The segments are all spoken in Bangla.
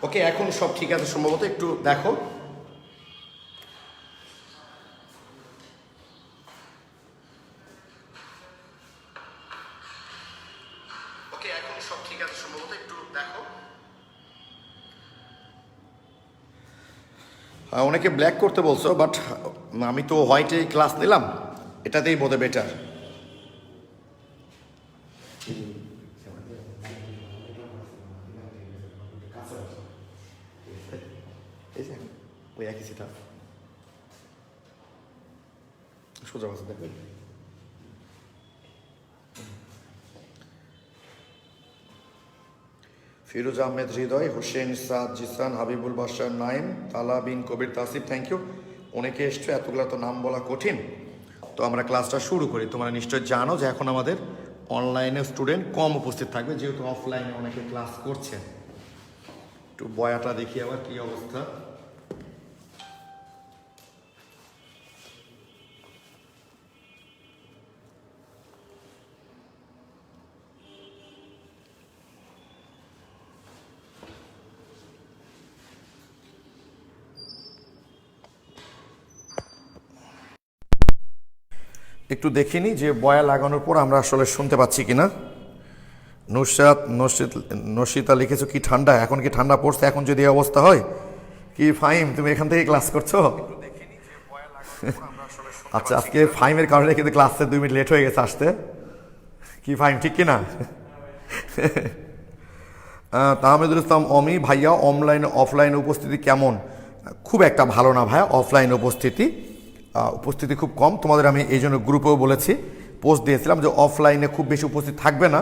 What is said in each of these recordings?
ওকে, এখন সব ঠিক আছে সম্ভবত, একটু দেখো। ওকে, এখন সব ঠিক আছে সম্ভবত, একটু দেখো। অনেকে ব্ল্যাক করতে বলছো, বাট আমি তো হোয়াইটে ক্লাস নিলাম, এটাতেই বোধ হয় বেটার। ওই একই সেটা সোজা কথা দেখবে। ফিরোজ আহমেদ হৃদয়, হোসেন সাদ, জিসান, হাবিবুল বাশার, নাইম, তালা বিন কবির, তাসিফ, থ্যাংক ইউ। অনেকে এসছো, এতগুলো তো নাম বলা কঠিন। তো আমরা ক্লাসটা শুরু করি। তোমরা নিশ্চয় জানো যে এখন আমাদের অনলাইনে স্টুডেন্ট কম উপস্থিত থাকবে, যেহেতু অফলাইনে অনেকে ক্লাস করছে। একটু বয়াটা দেখি আবার কি অবস্থা। একটু দেখিনি যে বয়া লাগানোর পর আমরা আসলে শুনতে পাচ্ছি কিনা। নশিতা লিখেছো কি ঠান্ডা, এখন কি ঠান্ডা পড়ছে? এখন যদি অবস্থা হয় কি ফাইম, তুমি এখান থেকে ক্লাস করছো? আচ্ছা, আজকে ফাইমের কারণে কিন্তু ক্লাসে 2 মিনিট লেট হয়ে গেছে আসতে। কি ফাইম, ঠিক কিনা? তাহমিদুল ইসলাম অমি, ভাইয়া অনলাইন অফলাইন উপস্থিতি কেমন? খুব একটা ভালো না ভাইয়া, অফলাইন উপস্থিতি খুব কম। তোমাদের আমি এই জন্য গ্রুপেও বলেছি, পোস্ট দিয়েছিলাম যে অফলাইনে খুব বেশি উপস্থিত থাকবে না।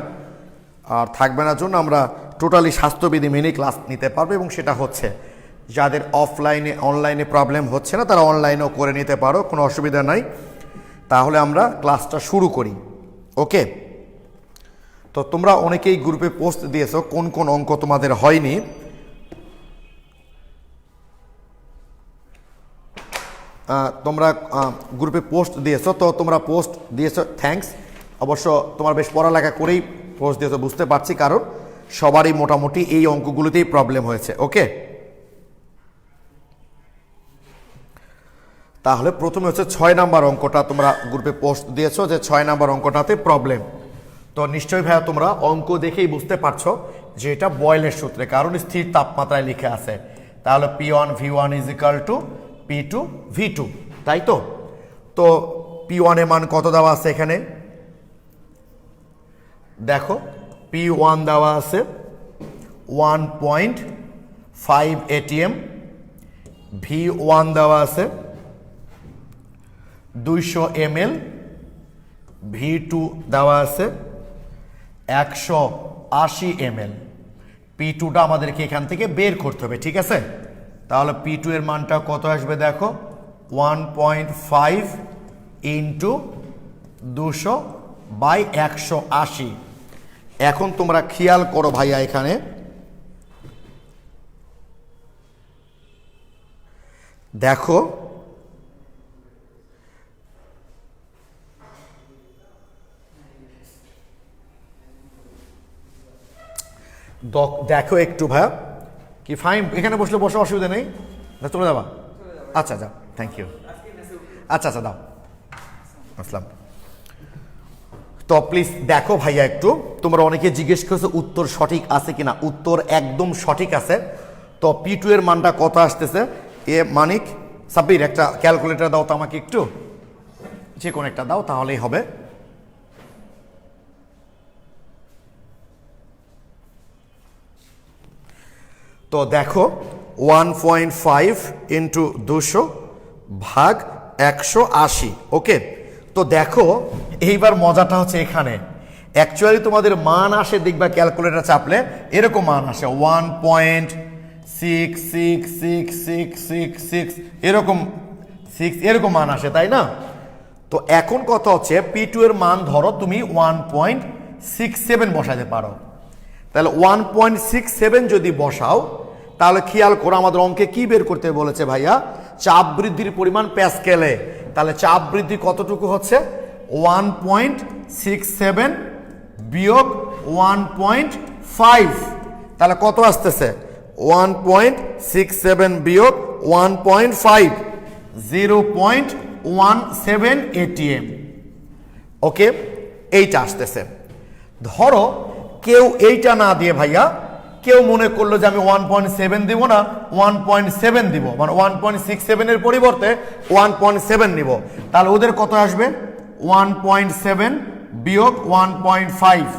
আর থাকবে না জন্য আমরা টোটালি স্বাস্থ্যবিধি মেনে ক্লাস নিতে পারবো, এবং সেটা হচ্ছে যাদের অনলাইনে প্রবলেম হচ্ছে না তারা অনলাইনেও করে নিতে পারো, কোনো অসুবিধা নাই। তাহলে আমরা ক্লাসটা শুরু করি। ওকে, তো তোমরা অনেকেই গ্রুপে পোস্ট দিয়েছো কোন কোন অঙ্ক তোমাদের হয়নি। তোমরা গ্রুপে পোস্ট দিয়েছো, তো তোমরা পোস্ট দিয়েছো, থ্যাঙ্কস। অবশ্য তোমার বেশ পড়ালেখা করেই পোস্ট দিয়েছো, বুঝতে পারছি, কারণ সবারই মোটামুটি এই অঙ্কগুলোতেই প্রবলেম হয়েছে। ওকে, তাহলে প্রথমে হচ্ছে 6 নাম্বার অঙ্কটা তোমরা গ্রুপে পোস্ট দিয়েছো যে 6 নাম্বার অঙ্কটাতে প্রবলেম। তো নিশ্চয়ই ভাইয়া তোমরা অঙ্ক দেখেই বুঝতে পারছো যে এটা বয়েলের সূত্রে, কারণ স্থির তাপমাত্রায় লিখে আছে। তাহলে P1 V1 = P2 V2, তাই তো? তো P1 এর মান কত দেওয়া আছে এখানে দেখো, P1 দেওয়া আছে 1.5 ATM, V1 দেওয়া আছে 200 ml, V2 দেওয়া আছে 180 ml। P2টা আমাদেরকে এখান থেকে বের করতে হবে, ঠিক আছে? তাহলে P2 এর মানটা কত আসবে দেখো, 1.5 × 200/180। এখন তোমরা খেয়াল করো ভাইয়া, এখানে দেখো দেখো একটু ভাইয়া, কি ফাইন এখানে বসলে বসে অসুবিধা নেই, চলে যাবা? আচ্ছা যাও, থ্যাংক ইউ। আচ্ছা দাও, আসসালাম। তো প্লিজ দেখো ভাইয়া একটু, তোমরা অনেকে জিজ্ঞেস করছো উত্তর সঠিক আছে কিনা। উত্তর একদম সঠিক আছে। তো P2 এর মানটা কত আসতেছে? মানিক, সাব্বির একটা ক্যালকুলেটর দাও তো আমাকে, একটু যে কোনো একটা দাও তাহলেই হবে। তো দেখো 1.5 × 200/180। ওকে, তো দেখো এইবার মজাটা হচ্ছে এখানে অ্যাকচুয়ালি তোমাদের মান আসে, দেখবা ক্যালকুলেটর চাপলে এরকম মান আসে 1.66666 এরকম মান আসে, তাই না? তো এখন কথা হচ্ছে P2 এর মান ধরো তুমি 1.67 বসাতে পারো। তাহলে 1.67 যদি বসাও, তাহলে খেয়াল করো আমাদের অঙ্কে কি বের করতে বলেছে ভাইয়া, চাপ বৃদ্ধির পরিমাণ প্যাসকেলে। তাহলে চাপ বৃদ্ধি কতটুকু হচ্ছে? 1.67 - 1.5, তাহলে কত আসতেছে? 1.67 বিয়োগ 1.5, 0.17 ATM। ওকে, এইটা আসতেছে। ধরো কেউ এইটা না দিয়ে ভাইয়া কেউ মনে করলো যে আমি 1.7 দিব না, 1.7 দিব, মানে 1.67 এর পরিবর্তে 1.7 নিব, তাহলে ওদের কত আসবে? 1.7 বিয়োগ 1.5,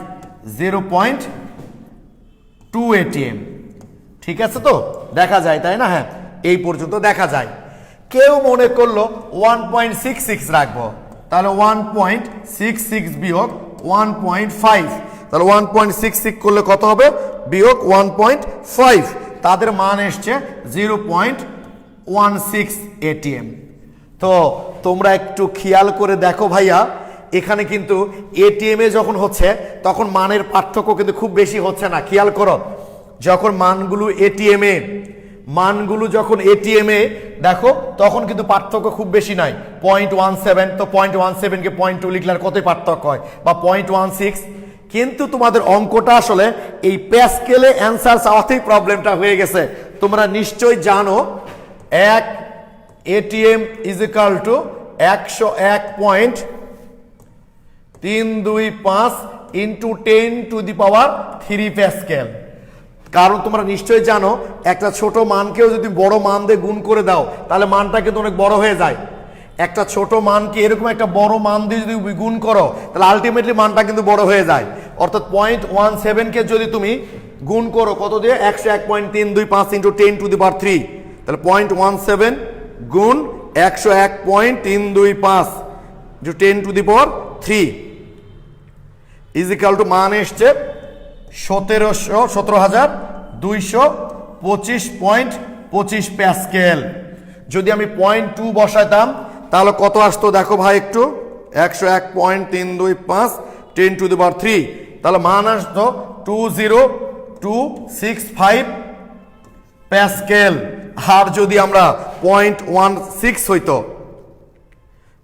0.2 ATM। ঠিক আছে, তো দেখা যায় তাই না? হ্যাঁ, এই পর্যন্ত দেখা যায়। কেউ মনে করলো 1.66 রাখবো, তাহলে 1.66 বিয়োগ 1.5, তাহলে 1.66 করলে কত হবে? বিয়োগ 1.5, তাদের মান এসছে 0.16 ATM। তো তোমরা একটু খেয়াল করে দেখো ভাইয়া, এখানে কিন্তু এটিএম এ যখন হচ্ছে তখন মানের পার্থক্য কিন্তু খুব বেশি হচ্ছে না। খেয়াল করো, যখন মানগুলো যখন এটিএম এ দেখো তখন কিন্তু পার্থক্য খুব বেশি নাই। 0.17, তো 0.17 কে 0.2 লিখলে কতই পার্থক্য হয়, বা 0.16। কিন্তু তোমাদের অঙ্কটা আসলে এই প্যাসকেলে অ্যান্সার চাওয়াতেই প্রবলেমটা হয়ে গেছে। তোমরা নিশ্চয়ই জানো 1 ATM is equal two 101.325 into 10⁻³ Pascal. কারণ তোমরা নিশ্চয়ই জানো একটা ছোট মানকেও যদি বড় মান দিয়ে গুণ করে দাও তাহলে মানটা কিন্তু অনেক বড় হয়ে যায়। একটা ছোট মানকে এরকম একটা বড় মান দিয়ে যদি গুণ করো তাহলে আলটিমেটলি মানটা কিন্তু বড় হয়ে যায়। অর্থাৎ 0.17 কে যদি তুমি গুণ করো কত দিয়ে? 101.325 ইন্টু 10⁻³ তাহলে 0.17 গুণ 101.325 ইন্টু 10⁻³ ইজ ইকুয়াল টু মান এসছে 17,225.25 প্যাসকেল। যদি আমি 0.2 বসাইতাম তাহলে কত আসতো দেখো ভাই একটু? 101.325 10⁻³ তাহলে মান আসতো 20265 প্যাসকেল। আর যদি আমরা 0.16 হইতো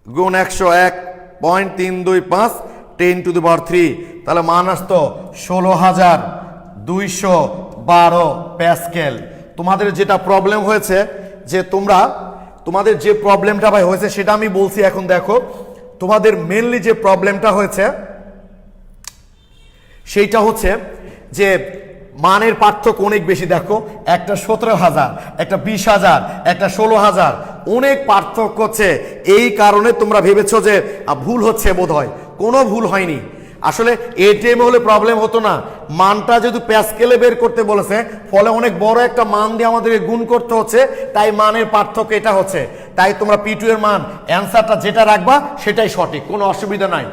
গুণ 101.325 10⁻³ তাহলে মান আসতো 16,212 প্যাসকেল। তোমাদের যেটা প্রবলেম হয়েছে যে তোমাদের যে প্রবলেমটা ভাই হয়েছে সেটা আমি বলছি। এখন দেখো তোমাদের মেনলি যে প্রবলেমটা হয়েছে সেইটা হচ্ছে যে মানের পার্থক্য অনেক বেশি। দেখো একটা 17,000, একটা 20,000, একটা 16,000, অনেক পার্থক্য হচ্ছে। এই কারণে তোমরা ভেবেছো যে ভুল হচ্ছে, বোধ হয়। কোনো ভুল হয়নি। আসলে এটিএম হলে প্রবলেম হতো না, মানটা যেহেতু প্যাসকেলে বের করতে বলেছে ফলে অনেক বড় একটা মান দিয়ে আমাদেরকে গুণ করতে হচ্ছে, তাই মানের পার্থক্য এটা হচ্ছে। তাই তোমরা P2 এর মান অ্যান্সারটা যেটা রাখবা সেটাই সঠিক, কোনো অসুবিধা নাই।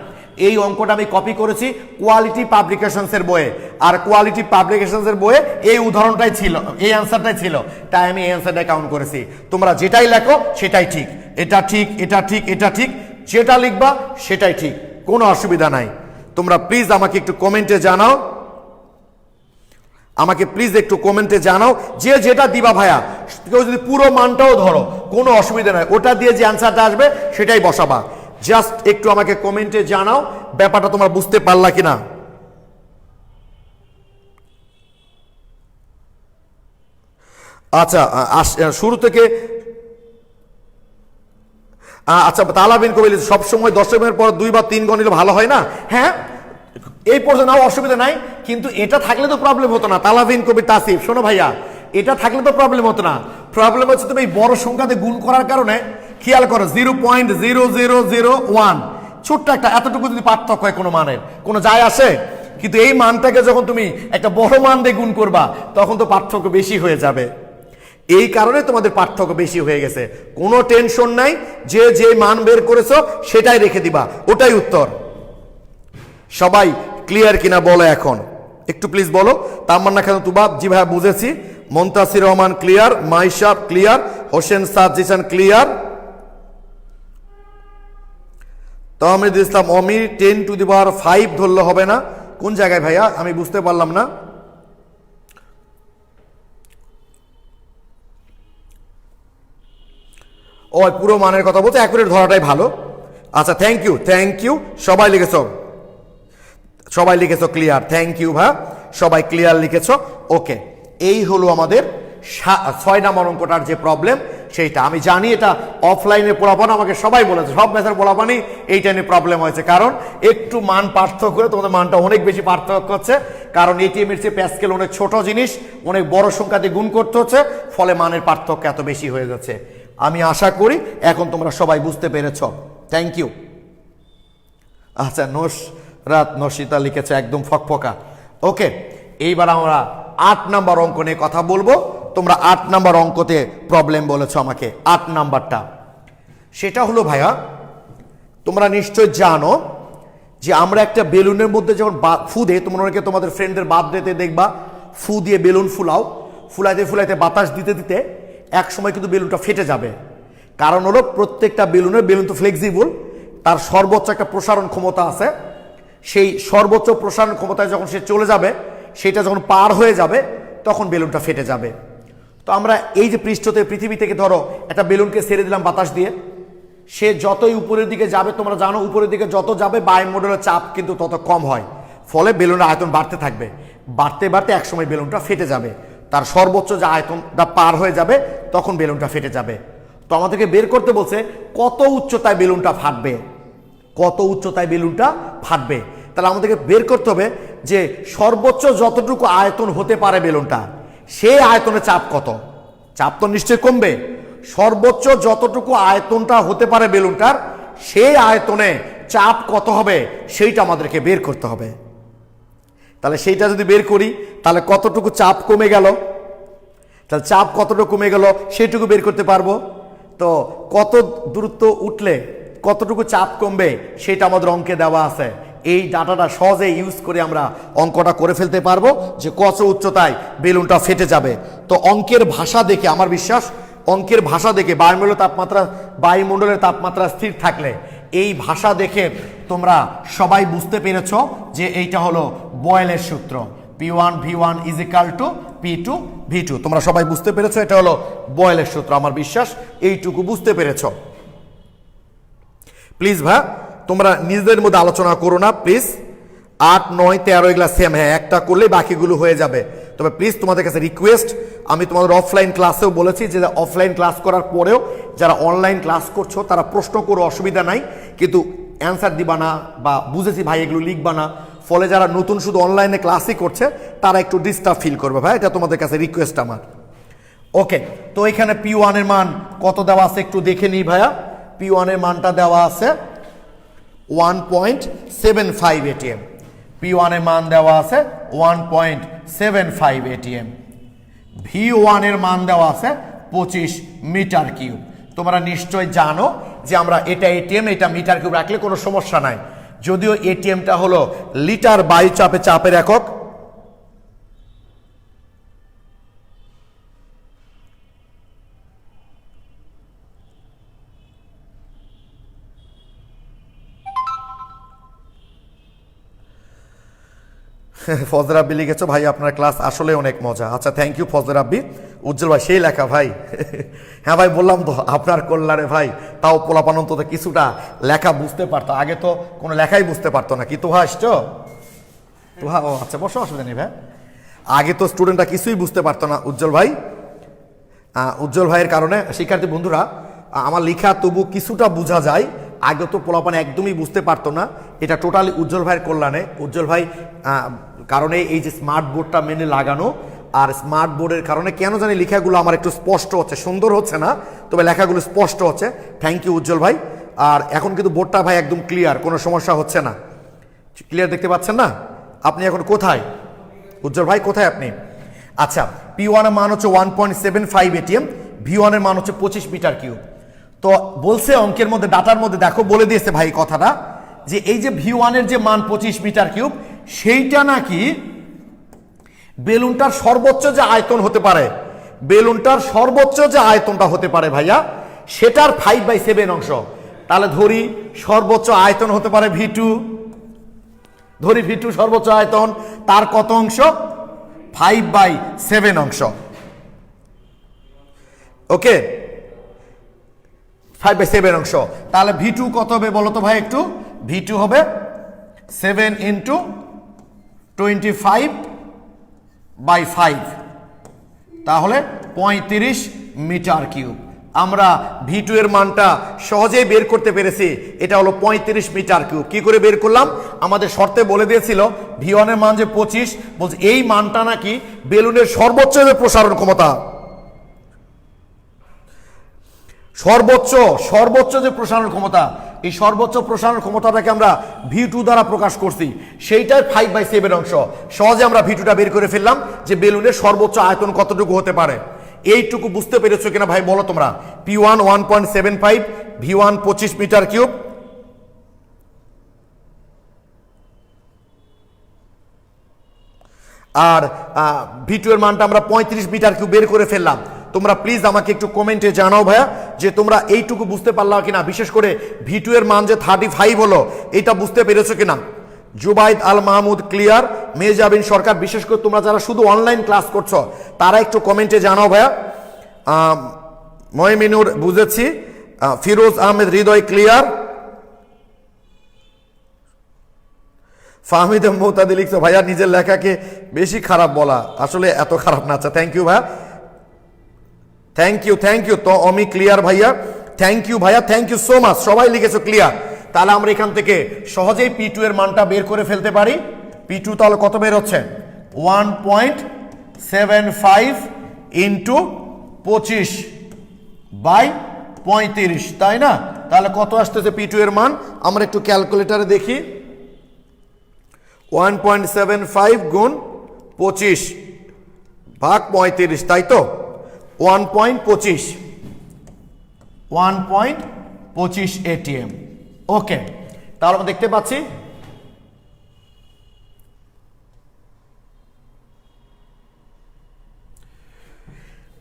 এই অঙ্কটা আমি কপি করেছি কোয়ালিটি পাবলিকেশনসের বইয়ে, আর কোয়ালিটি পাবলিকেশনসের বইয়ে এই উদাহরণটাই ছিল, এই অ্যান্সারটাই ছিল, তাই আমি এই অ্যান্সারটাই কাউন্ট করেছি। তোমরা যেটাই লেখো সেটাই ঠিক, এটা ঠিক, এটা ঠিক, এটা ঠিক, যেটা লিখবা সেটাই ঠিক, কোনো অসুবিধা নাই। তোমরা প্লিজ আমাকে একটু কমেন্টে জানাও, যে যেটা দিবা ভাইয়া। কেউ যদি পুরো মানটাও ধরো কোনো অসুবিধা নাই, ওটা দিয়ে যে অ্যান্সারটা আসবে সেটাই বসাবা। জাস্ট একটু আমাকে কমেন্টে জানাও ব্যাপারটা তোমরা বুঝতে পারলা কিনা। আচ্ছা, শুরু থেকে আচ্ছা, তালাবিন কবিল সবসময় 10 পর 2 বা 3 গণ নিলে ভালো হয় না? হ্যাঁ, এই পর্যন্ত নাও, অসুবিধা নাই, কিন্তু এটা থাকলে তো প্রবলেম হতো না। তালাবিন কবি তাসিফ, শোনো ভাইয়া, এটা থাকলে তো প্রবলেম হতো না। প্রবলেম হচ্ছে তুমি এই বড় সংখ্যাতে গুণ করার কারণে। খেয়াল করো 0.0001, ছোট্ট একটা, এতটুকু যদি পার্থক্য হয় কোনো মানের কোনো যায় আসে? কিন্তু এই মানটাকে যখন তুমি একটা বড় মান দিয়ে গুণ করবা তখন তো পার্থক্য বেশি হয়ে যাবে। এই কারণে তোমাদের পার্থক্য বেশি হয়ে গেছে। কোনো টেনশন নাই, যে মান বের করেছো সেটাই রেখে দিবা, ওটাই উত্তর। সবাই ক্লিয়ার কিনা বলো এখন একটু প্লিজ বলো। তামান্না খান তুবা, জি ভাইয়া বুঝেছি। Muntasir Rahman clear, Maishab clear, Hossain Sajisan clear, Tahmid Islam Omi 10⁵ ধরলে হবে না? কোন জায়গায় ভাইয়া আমি বুঝতে পারলাম না। ও পুরো মানের কথা বলতে অ্যাকুরেট ধরাটাই ভালো। আচ্ছা, থ্যাংক ইউ, সবাই লিখেছো ক্লিয়ার। থ্যাংক ইউ ভাই, সবাই ক্লিয়ার লিখেছো। ওকে, এই হলো আমাদের 6 নম্বর অঙ্কটার যে প্রবলেম সেইটা। আমি জানি এটা অফলাইনে পোলাপান আমাকে সবাই বলেছে, সব ম্যাথের পোলাপানই এইটা নিয়ে প্রবলেম হয়েছে, কারণ একটু মান পার্থক্য করে তোমাদের মানটা অনেক বেশি পার্থক্য হচ্ছে, কারণ এটিএম এর চেয়ে প্যাসকেল অনেক ছোট জিনিস, অনেক বড় সংখ্যা দিয়ে গুণ করতে হচ্ছে, ফলে মানের পার্থক্য এত বেশি হয়ে যাচ্ছে। আমি আশা করি এখন তোমরা সবাই বুঝতে পেরেছ। Thank you. আচ্ছা, নশিতা লিখেছে একদম ফকফকা। ওকে, এইবার আমরা 8 নম্বর অঙ্ক নিয়ে কথা বলবো। তোমরা 8 নম্বর অঙ্কতে প্রবলেম বলেছো আমাকে। 8 নাম্বারটা সেটা হলো ভাইয়া, তোমরা নিশ্চয় জানো যে আমরা একটা বেলুনের মধ্যে যখন ফু দেই, তোমরা অনেকে তোমাদের ফ্রেন্ডদের বার্থডেতে দেখবা ফু দিয়ে বেলুন ফুলাইতে ফুলাইতে বাতাস দিতে দিতে এক সময় কিন্তু বেলুনটা ফেটে যাবে। কারণ হলো প্রত্যেকটা বেলুন তো ফ্লেক্সিবল, তার সর্বোচ্চ একটা প্রসারণ ক্ষমতা আছে। সেই সর্বোচ্চ প্রসারণ ক্ষমতায় যখন সে চলে যাবে, সেটা যখন পার হয়ে যাবে, তখন বেলুনটা ফেটে যাবে। তো আমরা এই যে পৃথিবী থেকে ধরো একটা বেলুনকে ছেড়ে দিলাম বাতাস দিয়ে, সে যতই উপরের দিকে যাবে, তোমরা জানো উপরের দিকে যত যাবে বায়ুমণ্ডলের চাপ কিন্তু তত কম হয়, ফলে বেলুনের আয়তন বাড়তে থাকবে। বাড়তে বাড়তে একসময় বেলুনটা ফেটে যাবে, তার সর্বোচ্চ যে আয়তনটা পার হয়ে যাবে, তখন বেলুনটা ফেটে যাবে। তো আমাদেরকে বের করতে বলছে কত উচ্চতায় বেলুনটা ফাটবে, কত উচ্চতায় বেলুনটা ফাটবে। তাহলে আমাদেরকে বের করতে হবে যে সর্বোচ্চ যতটুকু আয়তন হতে পারে বেলুনটা, সেই আয়তনে চাপ কত। চাপ তো নিশ্চয়ই কমবে। সর্বোচ্চ যতটুকু আয়তনটা হতে পারে বেলুনটার, সেই আয়তনে চাপ কত হবে সেইটা আমাদেরকে বের করতে হবে। তাহলে সেইটা যদি বের করি, তাহলে কতটুকু চাপ কমে গেল, তাহলে চাপ কতটুকু কমে গেল সেইটুকু বের করতে পারবো। তো কত দূরত্ব উঠলে কতটুকু চাপ কমবে সেটা আমাদের অঙ্কে দেওয়া আছে। এই ডাটাটা সহজে ইউজ করে আমরা অঙ্কটা করে ফেলতে পারবো যে কত উচ্চতায় বেলুনটা ফেটে যাবে। তো অঙ্কের ভাষা দেখে আমার বিশ্বাস, অঙ্কের ভাষা দেখে বায়ুমণ্ডলের তাপমাত্রা স্থির থাকলে এই ভাষা দেখে তোমরা সবাই বুঝতে পেরেছ যে এইটা হলো বয়েলের সূত্র, P1 V1 = P2 V2। তোমরা সবাই বুঝতে পেরেছ এটা হলো বয়েলের সূত্র। আমার বিশ্বাস এইটুকু বুঝতে পেরেছ। প্লিজ ভাই তোমরা নিজেদের মধ্যে আলোচনা করো না প্লিজ। 8, 9, 13 এগুলা সেম, হ্যাঁ একটা করলে বাকিগুলো হয়ে যাবে। তবে প্লিজ তোমাদের কাছে রিকোয়েস্ট, আমি তোমাদের অফলাইন ক্লাসেও বলেছি যে অফলাইন ক্লাস করার পরেও যারা অনলাইন ক্লাস করছো তারা প্রশ্ন করো, অসুবিধা নাই, কিন্তু অ্যান্সার দিবা না বা বুঝেছি ভাই এগুলো লিখবা না। ফলে যারা নতুন শুধু অনলাইনে ক্লাসই করছে তারা একটু ডিস্টার্ব ফিল করবে ভাই, এটা তোমাদের কাছে রিকোয়েস্ট আমার। ওকে, তো এখানে P1 এর মান কত দেওয়া আছে একটু দেখে নিই ভাইয়া। P1 এর মানটা দেওয়া আছে 1.75 ATM। P1 এর মান দেওয়া আছে 1.75 ATM। V1 এর মান দেওয়া আছে 25 মিটার কিউব। তোমরা নিশ্চয় জানো যে আমরা এটা এটিএম, এটা মিটার কিউব রাখলে কোনো সমস্যা নাই। যদিও এটিএমটা হলো লিটার বায়ু চাপের একক। ফজর আব্বি লিখেছো ভাই আপনার ক্লাস আসলে অনেক মজা। আচ্ছা থ্যাংক ইউ ফজর আব্বি। উজ্জ্বল ভাই সেই লেখা ভাই। হ্যাঁ ভাই বললাম তো আপনার কল্যাণে ভাই, তাও পোলাপান অন্তত কিছুটা লেখা বুঝতে পারতো, আগে তো কোনো লেখাই বুঝতে পারতো না। কি তোহা আসছো তোহা? ও আচ্ছা বসো, অসুবিধা নেই ভাই। আগে তো স্টুডেন্টরা কিছুই বুঝতে পারতো না উজ্জ্বল ভাই। উজ্জ্বল ভাইয়ের কারণে শিক্ষার্থী বন্ধুরা আমার লেখা তবু কিছুটা বোঝা যায়, আগে তো পোলাপান একদমই বুঝতে পারতো না। এটা টোটালি উজ্জ্বল ভাইয়ের কল্যাণে। উজ্জ্বল ভাই কারণে এই যে স্মার্ট বোর্ডটা মেনে লাগানো, আর স্মার্ট বোর্ডের কারণে কেন জানি লেখাগুলো আমার একটু স্পষ্ট হচ্ছে, সুন্দর হচ্ছে না তবে লেখাগুলো স্পষ্ট হচ্ছে। থ্যাংক ইউ উজ্জ্বল ভাই। আর এখন কিন্তু বোর্ডটা ভাই একদম ক্লিয়ার, কোনো সমস্যা হচ্ছে না। ক্লিয়ার দেখতে পাচ্ছেন না? আপনি এখন কোথায় উজ্জ্বল ভাই, কোথায় আপনি? আচ্ছা, P1 এর মান হচ্ছে 1.75 ATM, V1 এর মান হচ্ছে 25 মিটার কিউব। তো বলছে অঙ্কের মধ্যে ডাটার মধ্যে দেখো বলে দিয়েছে ভাই কথাটা, যে এই যে V1 এর যে মান 25 মিটার কিউব, সেইটা নাকি বেলুনটার সর্বোচ্চ যে আয়তন হতে পারে, বেলুনটার সর্বোচ্চ যে আয়তনটা হতে পারে ভাইয়া, সেটার 5/7 অংশ। তাহলে ধরি সর্বোচ্চ আয়তন হতে পারে V2, ধরি V2 সর্বোচ্চ আয়তন, তার কত অংশ? 5/7 অংশ। ওকে, 5/7 অংশ। তাহলে V2 কত হবে বলো তো ভাই একটু? V2 হবে 7 × 25/5। তাহলে 35 মিটার কিউব। আমরা V2 এর মানটা সহজেই বের করতে পেরেছি, এটা হলো 35 মিটার কিউব। কি করে বের করলাম? আমাদের শর্তে বলে দিয়েছিল V1 এর মান যে 25, বলছে এই মানটা নাকি বেলুনের সর্বোচ্চ যে প্রসারণ ক্ষমতা, সর্বোচ্চ যে প্রসারণ ক্ষমতা, এই সর্বোচ্চ প্রসারণ ক্ষমতাটাকে আমরা V2 দ্বারা প্রকাশ করছি, সেইটাই 5/7 অংশ। সহজে আমরা V2টা বের করে ফেললাম যে বেলুনের সর্বোচ্চ আয়তন কতটুকু হতে পারে। এইটুকু বুঝতে পেরেছো কিনা ভাই বলো তোমরা? P1 1.75, V1 25 metre cube. আর V2 এর মানটা আমরা 35 মিটার কিউব বের করে ফেললাম। তোমরা প্লিজ আমাকে একটু কমেন্টে জানাও ভাইয়া যে তোমরা এইটুকু বুঝতে পারলা কিনা, বিশেষ করে V2 এর মান যে 35 হলো এটা বুঝতে পেরেছো কিনা। জুবাইদ আল মাহমুদ ক্লিয়ার, মেজাবিন সরকার, বিশেষ করে তোমরা যারা শুধু অনলাইন ক্লাস করছো তারা একটু কমেন্টে জানাও ভাইয়া। ময়মিনুর বুঝেছি, ফিরোজ আহমেদ হৃদয় ক্লিয়ার, ফাহমিদ মোতাদি লিখছো ভাইয়া নিজের লেখাকে বেশি খারাপ বলা, আসলে এত খারাপ না। আচ্ছা থ্যাংক ইউ ভাইয়া, থ্যাংক ইউ। তো অমি ক্লিয়ার ভাইয়া, থ্যাংক ইউ ভাইয়া, থ্যাংক ইউ সো মাচ, সবাই লিখেছো ক্লিয়ার। তাহলে আমরা এখান থেকে সহজেই P2 এর মানটা বের করে ফেলতে পারি। P2 তাহলে কত বের হচ্ছে? 1.75 ইন্টু 25/35, তাই না? তাহলে কত আসতেছে P2 এর মান? আমরা একটু ক্যালকুলেটারে দেখি। 1.75 গুণ 25 ভাগ 35, তাই তো? 1.25 ATM। ওকে, তাহলে আমরা দেখতে পাচ্ছি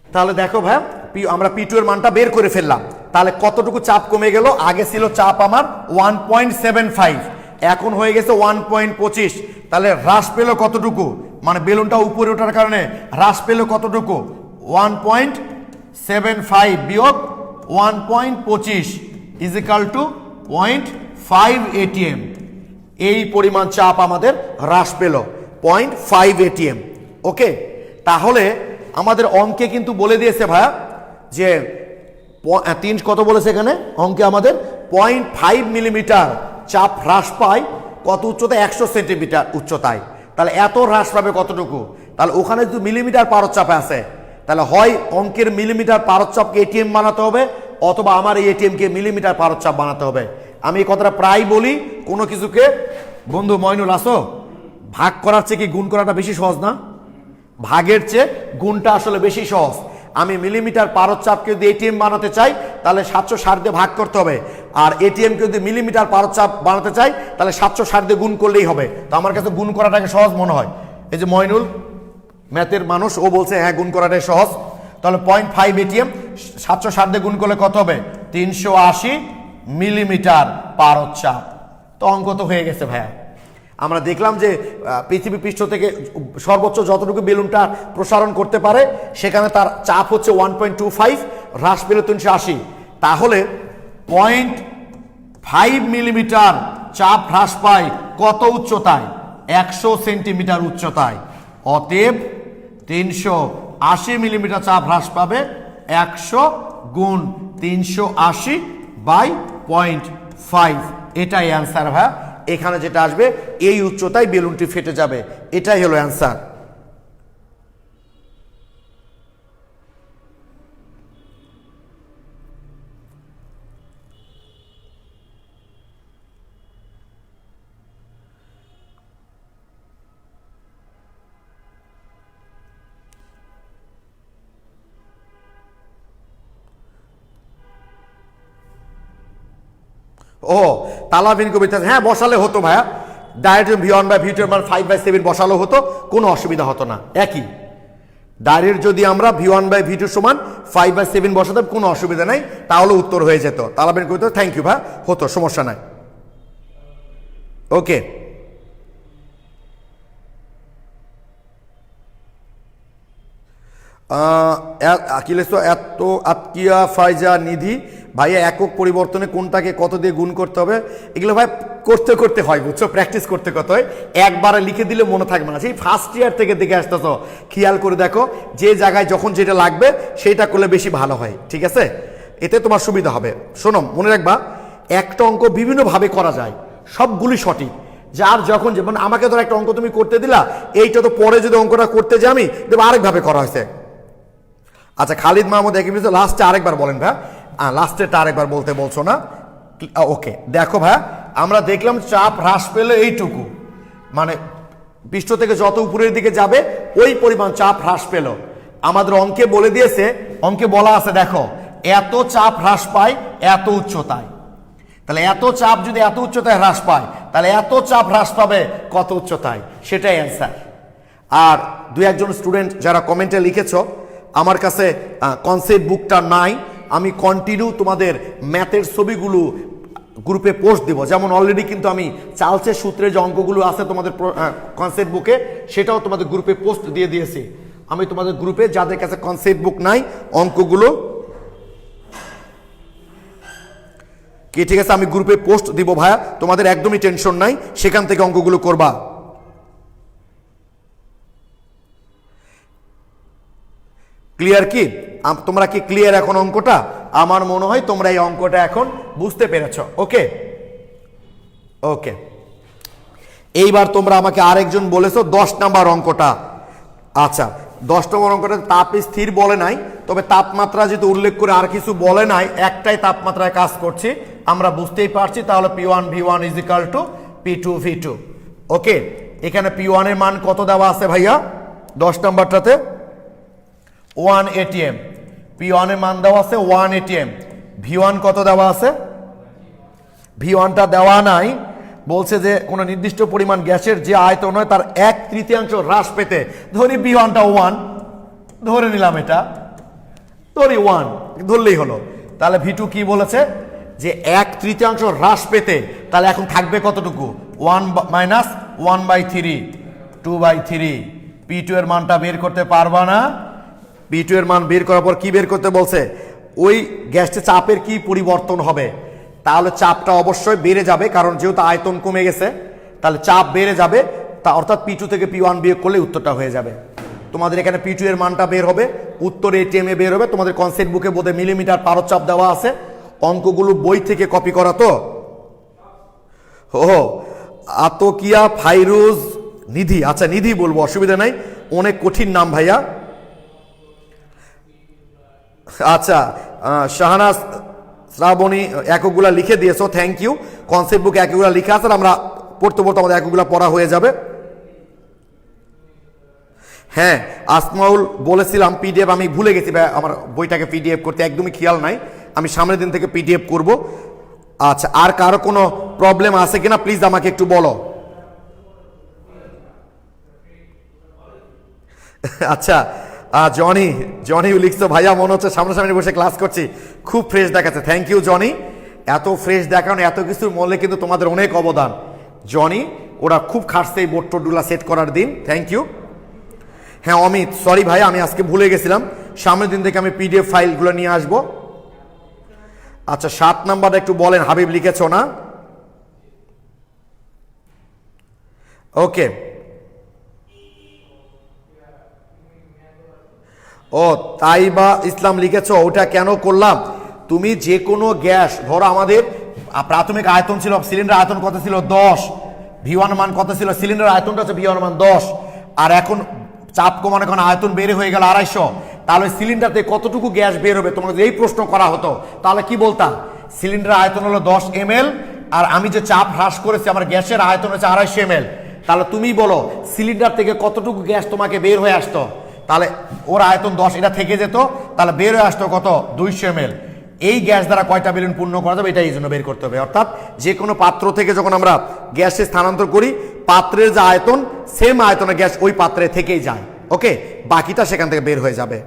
তাহলে দেখো ভাই আমরা P2 এর মানটা বের করে ফেললাম। তাহলে কতটুকু চাপ কমে গেল? আগে ছিল চাপ আমার 1.75, এখন হয়ে গেছে 1.25। তাহলে হ্রাস পেল কতটুকু? মানে বেলুনটা উপরে ওঠার কারণে হ্রাস পেল কতটুকু? 1.75 বিয়োগ 1.25 ইজ ইকাল টু 0.5 ATM। এই পরিমাণ চাপ আমাদের হ্রাস পেল 0.5 ATM। ওকে, তাহলে আমাদের অঙ্কে কিন্তু বলে দিয়েছে ভাইয়া যে 3 কত বলেছে এখানে অঙ্কে আমাদের 0.5 মিলিমিটার চাপ হ্রাস পায় কত উচ্চতায়? 100 সেন্টিমিটার উচ্চতায়। তাহলে এত হ্রাস পাবে কতটুকু? তাহলে ওখানে যদি মিলিমিটার পারদচাপে আছে, তাহলে হয় অঙ্কের মিলিমিটার পারদচাপকে এটিএম বানাতে হবে, অথবা আমার এই এটিএমকে মিলিমিটার পারদচাপ বানাতে হবে। আমি এই কথাটা প্রায় বলি, কোনো কিছুকে বন্ধু মইনুল আসো, ভাগ করার চেয়ে কি গুণ করাটা বেশি সহজ না? ভাগের চেয়ে গুণটা আসলে বেশি সহজ। আমি মিলিমিটার পারদচাপকে যদি এটিএম বানাতে চাই তাহলে 760 দিয়ে ভাগ করতে হবে, আর এটিএমকে যদি মিলিমিটার পারদচাপ বানাতে চাই তাহলে 760 দিয়ে গুণ করলেই হবে। তো আমার কাছে গুণ করাটাকে সহজ মনে হয়। এই যে মইনুল ম্যাথের মানুষ, ও বলছে হ্যাঁ গুণ করাটাই সহজ। তাহলে 0.5 এটিএম 760 দিয়ে গুণ করলে কত হবে? 380 মিলিমিটার পারদচাপ। তো অঙ্ক তো হয়ে গেছে ভাইয়া। আমরা দেখলাম যে পৃথিবী পৃষ্ঠ থেকে সর্বোচ্চ যতটুকু বেলুনটা প্রসারণ করতে পারে সেখানে তার চাপ হচ্ছে 1.25, হ্রাস পেল 380। তাহলে 0.5 মিলিমিটার চাপ হ্রাস পায় কত উচ্চতায়? 100 সেন্টিমিটার উচ্চতায়। অতএব 380 মিলিমিটার চাপ হ্রাস পাবে 100 গুণ 380/0.5। এটাই অ্যান্সার ভাইয়া। এখানে যেটা আসবে এই উচ্চতায় বেলুনটি ফেটে যাবে, এটাই হলো অ্যান্সার। ও তালাবিন কবিতা, হ্যাঁ বসালে হতো ভাইয়া। ডাইরেক্ট V1/V2 মান 5/7 বসালেও হতো, কোনো অসুবিধা হতো না। একই ডাইরেক্ট যদি আমরা V1/V2 সমান 5/7 বসাতাম কোনো অসুবিধা নাই, তাহলে উত্তর হয়ে যেত। তালাবিন কবিতা থ্যাংক ইউ ভাই, হতো, সমস্যা নাই। ওকে, আকিলেস এত আতকিয়া ফাইজা নিধি ভাইয়া, একক পরিবর্তনে কোনটাকে কত দিয়ে গুণ করতে হবে? এগুলো ভাই করতে করতে হয়, বুঝছো, প্র্যাকটিস করতে করতে হয়। একবারে লিখে দিলে মনে থাকবে না। সেই ফার্স্ট ইয়ার থেকে দেখে আসতেছো, খেয়াল করে দেখো যে জায়গায় যখন যেটা লাগবে সেইটা করলে বেশি ভালো হয়, ঠিক আছে? এতে তোমার সুবিধা হবে। শোনো, মনে রাখবা একটা অঙ্ক বিভিন্নভাবে করা যায়, সবগুলি সঠিক। যার যখন যেমন আমাকে ধর একটা অঙ্ক তুমি করতে দিলা, এইটা তো পরে যদি অঙ্কটা করতে যাই আমি দেখবো আরেকভাবে করা হয়েছে। আচ্ছা, খালিদ মাহমুদ একই বিষয় লাস্টে আরেকবার বলেন ভাই, লাস্টেরটা আরেকবার বলতে বলছো না? ওকে, দেখো ভাই, আমরা দেখলাম চাপ হ্রাস পেলে এইটুকু, মানে পৃষ্ঠ থেকে যত উপরের দিকে যাবে ওই পরিমাণ চাপ হ্রাস পেল। আমাদের অঙ্কে বলে দিয়েছে, অঙ্কে বলা আছে দেখো এত চাপ হ্রাস পায় এত উচ্চতায়। তাহলে এত চাপ যদি এত উচ্চতায় হ্রাস পায়, তাহলে এত চাপ হ্রাস পাবে কত উচ্চতায়, সেটাই অ্যান্সার। আর দুই একজন স্টুডেন্ট যারা কমেন্টে লিখেছ, আমার কাছে কনসেপ্ট বুকটা নাই, আমি কন্টিনিউ তোমাদের ম্যাথের ছবিগুলো গ্রুপে পোস্ট দিব। যেমন অলরেডি কিন্তু আমি চার্লসের সূত্রে যে অঙ্কগুলো আছে তোমাদের কনসেপ্ট বুকে, সেটাও তোমাদের গ্রুপে পোস্ট দিয়ে দিয়েছি। আমি তোমাদের গ্রুপে যাদের কাছে কনসেপ্ট বুক নাই অঙ্কগুলো কি, ঠিক আছে, আমি গ্রুপে পোস্ট দিব ভাইয়া, তোমাদের একদমই টেনশন নাই, সেখান থেকে অঙ্কগুলো করবা। ক্লিয়ার কি? তোমরা কি ক্লিয়ার এখন অঙ্কটা? আমার মনে হয় তোমরা এই অঙ্কটা এখন বুঝতে পেরেছ। ওকে ওকে, এইবার তোমরা আমাকে আরেকজন বলেছো 10 নাম্বার অঙ্কটা। আচ্ছা, 10 নম্বর অঙ্কটা তাপ স্থির বলে নাই, তবে তাপমাত্রা যেহেতু উল্লেখ করে আর কিছু বলে নাই, একটাই তাপমাত্রায় কাজ করছি, আমরা বুঝতেই পারছি। তাহলে P1 V1 = P2 V2। ওকে, এখানে P1 এর মান কত দেওয়া আছে ভাইয়া? 10 নাম্বারটাতে 1 atm। P1 এর মান দেওয়া আছে 1 atm। V1 কত দেওয়া আছে? V1টা দেওয়া নাই, বলছে যে কোনো নির্দিষ্ট পরিমাণ গ্যাসের যে আয়তন হয় তার 1/3 হ্রাস পেতে, ধরি V1টা 1 ধরে নিলাম, এটা ধরি 1 ধরলেই হলো। তাহলে V2 কি বলেছে? যে 1/3 হ্রাস পেতে, তাহলে এখন থাকবে কতটুকু? 1 - 1/3, 2/3। P2 এর মানটা বের করতে পারবা না? P2 এর মান বের করার পর কি বের করতে বলছে? ওই গ্যাসটা চাপের কি পরিবর্তন হবে? তাহলে চাপটা অবশ্যই বেড়ে যাবে, কারণ যেহেতু আয়তন কমে গেছে, তাহলে চাপ বেড়ে যাবে। তা অর্থাৎ P2 থেকে P1 বিয়োগ করলে উত্তরটা হয়ে যাবে। তোমাদের এখানে P2 এর মানটা বের হবে, উত্তর ATM এ বের হবে। তোমাদের কনসেপ্ট বুকে বোধহয় মিলিমিটার পারদ দেওয়া আছে, অঙ্কগুলো বই থেকে কপি করা তো। ও আতকিয়া ফাইরুজ নিধি, আচ্ছা নিধি বলবো, অসুবিধা নাই, অনেক কঠিন নাম ভাইয়া। আচ্ছা, শাহনাজ শ্রাবণী এককগুলা লিখে দিয়েছো, থ্যাংক ইউ। কনসেপ্ট বুকে এককগুলা লিখে আছে, আমরা পড়তে পড়তে আমাদের এককগুলা পড়া হয়ে যাবে। হ্যাঁ, আসমাউল বলেছিলাম PDF, আমি ভুলে গেছি ভাই, আমার বইটাকে PDF করতে একদমই খেয়াল নাই, আমি সামনের দিন থেকে PDF করব। আচ্ছা, আর কারো কোনো প্রবলেম আছে কিনা প্লিজ আমাকে একটু বলো। আচ্ছা, জনি লিখছো ভাইয়া, মনে হচ্ছে সামনাসামনি বসে ক্লাস করছি, খুব ফ্রেশ দেখাচ্ছে, থ্যাংক ইউ জনি। এত ফ্রেশ দেখানো, এত কিছুর মূল্যে কিন্তু তোমাদের অনেক অবদান জনি, ওরা খুব খাটছে এই বোর্ড টোডগুলা সেট করার দিন, থ্যাংক ইউ। হ্যাঁ অমিত, সরি ভাই, আমি আজকে ভুলে গেছিলাম, সামনের দিন থেকে আমি PDF ফাইলগুলো নিয়ে আসবো। আচ্ছা, 7 নাম্বারটা একটু বলেন, হাবিব লিখেছো না? ওকে, ও তাইবা ইসলাম লিখেছো, ওটা কেন করলাম? তুমি যে কোনো গ্যাস, ধরো আমাদের প্রাথমিক আয়তন ছিল, সিলিন্ডার আয়তন কত ছিল? 10। V1 মান কত ছিল? সিলিন্ডার আয়তনটা হচ্ছে V1 মান 10। আর এখন চাপ কমানো, এখন আয়তন বেড়ে হয়ে গেল 250, তাহলে সিলিন্ডারতে কতটুকু গ্যাস বের হবে? তোমাকে যদি এই প্রশ্ন করা হতো তাহলে কি বলতাম? সিলিন্ডার আয়তন হলো 10 ml, আর আমি যে চাপ হ্রাস করেছি আমার গ্যাসের আয়তন হচ্ছে 250 ml। তাহলে তুমি বলো সিলিন্ডার থেকে কতটুকু গ্যাস তোমাকে বের হয়ে আসতো? তাহলে ওর আয়তন 10, এটা থেকে যেত, তাহলে বের হয়ে আসতো কত? 200 ml। এই গ্যাস দ্বারা কয়টা বেলুন পূর্ণ করা যাবে, এটা এই জন্য বের করতে হবে। অর্থাৎ যে কোনো পাত্র থেকে যখন আমরা গ্যাসে স্থানান্তর করি, পাত্রের যে আয়তন, সেম আয়তনের গ্যাস ওই পাত্রে থেকেই যায়। ওকে, বাকিটা সেখান থেকে বের হয়ে যাবে।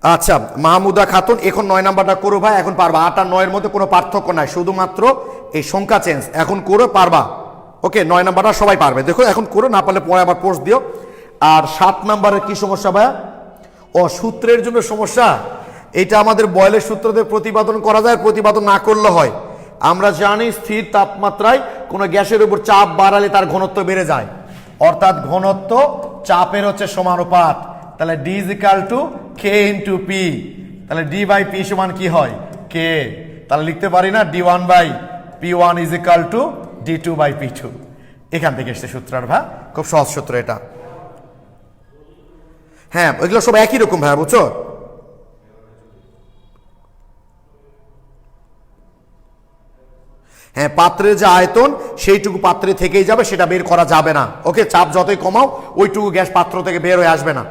আচ্ছা, মাহমুদা খাতুন, এখন 9 নাম্বারটা করো ভাই, এখন পারবা। 8 আর 9 এর মধ্যে কোনো পার্থক্য নাই, শুধুমাত্র এই সংখ্যা চেঞ্জ, এখন করো পারবা। ওকে, 9 নাম্বারটা সবাই পারবে, দেখো এখন করো, না পারলে পরে আবার পোস্ট দিও। আর 7 নম্বরের কি সমস্যা ভাইয়া? ও সূত্রের জন্য সমস্যা। এটা আমাদের বয়েলের সূত্রতে প্রতিপাদন করা যায়, প্রতিপাদন না করলে হয়। আমরা জানি স্থির তাপমাত্রায় কোনো গ্যাসের উপর চাপ বাড়ালে তার ঘনত্ব বেড়ে যায়, অর্থাৎ ঘনত্ব চাপের হচ্ছে সমানুপাত। তাহলে d is equal to K into p. তাহলে ডি বাই পি সমান কি হয়? কে। তাহলে লিখতে পারি না d one by p one is equal to d two by p two. এখান থেকে এসছে সূত্র। ভাই খুব সহজ সূত্র এটা। হ্যাঁ, ওইগুলো সব একই রকম ভাই, বুঝছো? হ্যাঁ, পাত্রের যে আয়তন সেইটুকু পাত্রে থেকেই যাবে, সেটা বের করা যাবে না। ওকে, চাপ যতই কমাও ওইটুকু গ্যাস পাত্র থেকে বের হয়ে আসবে না।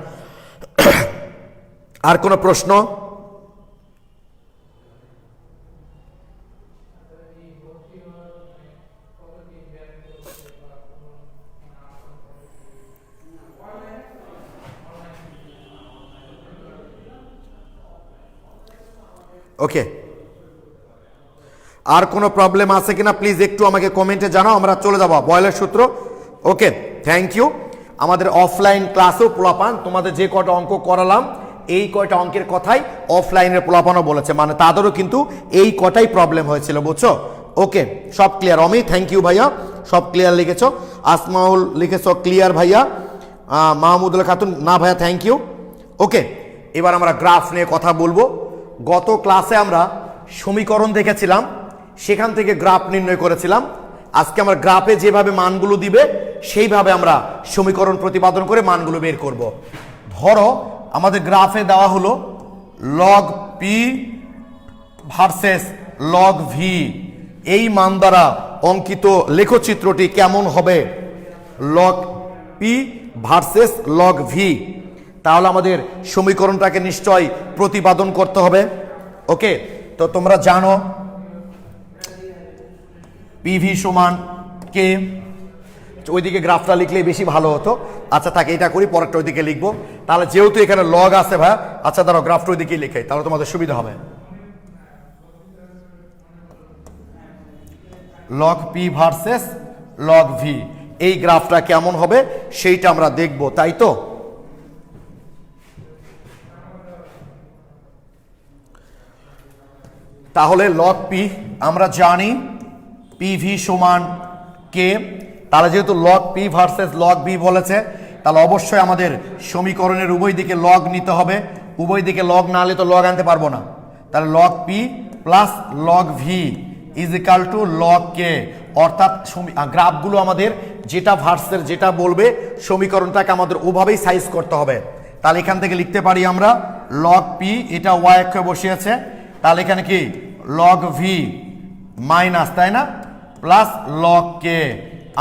আর কোনো প্রশ্ন? ওকে, আর কোনো প্রবলেম আছে কিনা প্লিজ একটু আমাকে কমেন্টে জানাও, আমরা চলে যাবো বয়েলের সূত্র। ওকে, থ্যাংক ইউ। আমাদের অফলাইন ক্লাসেও পোলাপান তোমাদের যে কয়টা অঙ্ক করালাম, এই কয়টা অঙ্কের কথাই অফলাইনের পোলাপানও বলেছে, মানে তাদেরও কিন্তু এই কটাই প্রবলেম হয়েছিল, বুঝছো? ওকে, সব ক্লিয়ার। অমি থ্যাংক ইউ ভাইয়া, সব ক্লিয়ার লিখেছ। আসমাউল লিখেছ ক্লিয়ার ভাইয়া। মাহমুদুল খাতুন না ভাইয়া থ্যাংক ইউ। ওকে, এবার আমরা গ্রাফ নিয়ে কথা বলবো। গত ক্লাসে আমরা সমীকরণ দেখেছিলাম, সেখান থেকে গ্রাফ নির্ণয় করেছিলাম। আজকে আমরা গ্রাফে যেভাবে মানগুলো দিবে সেইভাবে আমরা সমীকরণ প্রতিপাদন করে মানগুলো বের করব। ধরো আমাদের গ্রাফে দেওয়া হলো log P versus log V. এই মান দ্বারা অঙ্কিত লেখচিত্রটি কেমন হবে? Log P versus log V. তাহলে আমাদের সমীকরণটাকে নিশ্চয় প্রতিপাদন করতে হবে। ওকে, তো তোমরা জানো পিভি সমান কে। ওইদিকে গ্রাফটা লিখলে বেশি ভালো হতো। আচ্ছা থাকে, এটা করি, পরেরটা ওইদিকে লিখবো। তাহলে যেহেতু এখানে লগ আছে ভাই, আচ্ছা ধরো গ্রাফটা ওইদিকে লিখাই, তাহলে তোমাদের সুবিধা হবে। Log P versus log V, এই গ্রাফটা কেমন হবে সেইটা আমরা দেখব, তাই তো? তাহলে লগ পি আমরা জানি পিভি সমান কে। তাহলে যেহেতু log P versus log V বলেছে, তাহলে অবশ্যই আমাদের সমীকরণের উভয় দিকে লগ নিতে হবে। উভয় দিকে লগ না হলে তো লগ আনতে পারবো না। তাহলে log P plus log V is equal to log K. অর্থাৎ গ্রাফগুলো আমাদের যেটা ভার্সের যেটা বলবে সমীকরণটাকে আমাদের ওভাবেই সাইজ করতে হবে। তাহলে এখান থেকে লিখতে পারি আমরা লগ পি, এটা ওয়াই অক্ষে বসিয়েছে, তাহলে এখানে কি লগ ভি মাইনাস, তাই না, প্লাস লগ কে।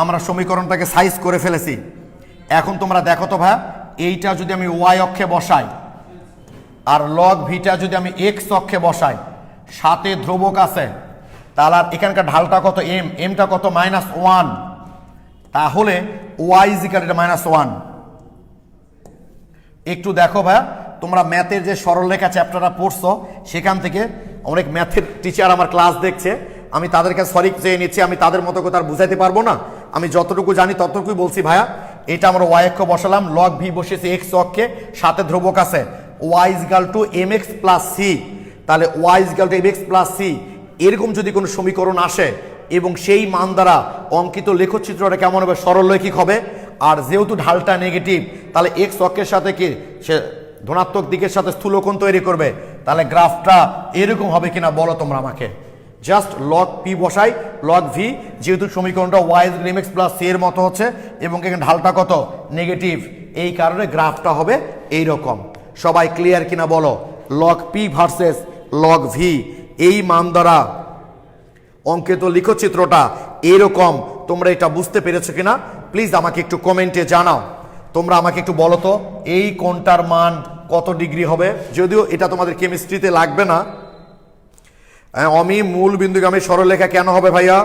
আমরা সমীকরণটাকে সাইজ করে ফেলেছি। এখন তোমরা দেখো তো ভাই, এইটা যদি আমি ওয়াই অক্ষে বসাই আর লগ ভিটা যদি আমি এক্স অক্ষে বসাই, সাথে ধ্রুবক আছে, তাহলে আর এখানকার ঢালটা কত এম, এমটা কত -1, তাহলে ওয়াই ইজিক্যাল এটা -1। একটু দেখো ভাই, তোমরা ম্যাথের যে সরলরেখা চ্যাপ্টারটা পড়ছো সেখান থেকে অনেক ম্যাথের টিচার আমার ক্লাস দেখছে, আমি তাদের কাছে সরি চেয়ে নিচ্ছি, আমি তাদের মতো করে তার বুঝাইতে পারবো না, আমি যতটুকু জানি ততটুকুই বলছি ভাইয়া। এটা আমরা ওয়াই অক্ষ বসালাম, লগ ভি বসেছে এক্স অক্ষে, সাথে ধ্রুবক আছে y is equal to m x plus c. তাহলে y is equal to m x plus c, এরকম যদি কোনো সমীকরণ আসে এবং সেই মান দ্বারা অঙ্কিত লেখচিত্রটা কেমন হবে? সরলরৈখিক হবে। আর যেহেতু ঢালটা নেগেটিভ, তাহলে এক্স অক্ষের সাথে কি সে ধনাত্মক দিকের সাথে স্থূলকোণ তৈরি করবে। তাহলে গ্রাফটা এরকম হবে কিনা বলো তোমরা আমাকে। জাস্ট লগ পি বসাই, লগ ভি, যেহেতু সমীকরণটা y m x plus c এর মতো হচ্ছে এবং এখানে ঢালটা কত নেগেটিভ, এই কারণে গ্রাফটা হবে এইরকম। সবাই ক্লিয়ার কিনা বলো? Log P versus log V, এই মান দ্বারা অঙ্কিত লিখচিত্রটা এরকম। তোমরা এটা বুঝতে পেরেছো কিনা প্লিজ আমাকে একটু কমেন্টে জানাও। তোমরা আমাকে একটু বলো তো এই কোণটার মান কত ডিগ্রি হবে? যদিও এটা তোমাদের কেমিস্ট্রিতে লাগবে না। অমি মূল বিন্দুগামী সরলরেখা কেন হবে ভাইয়া?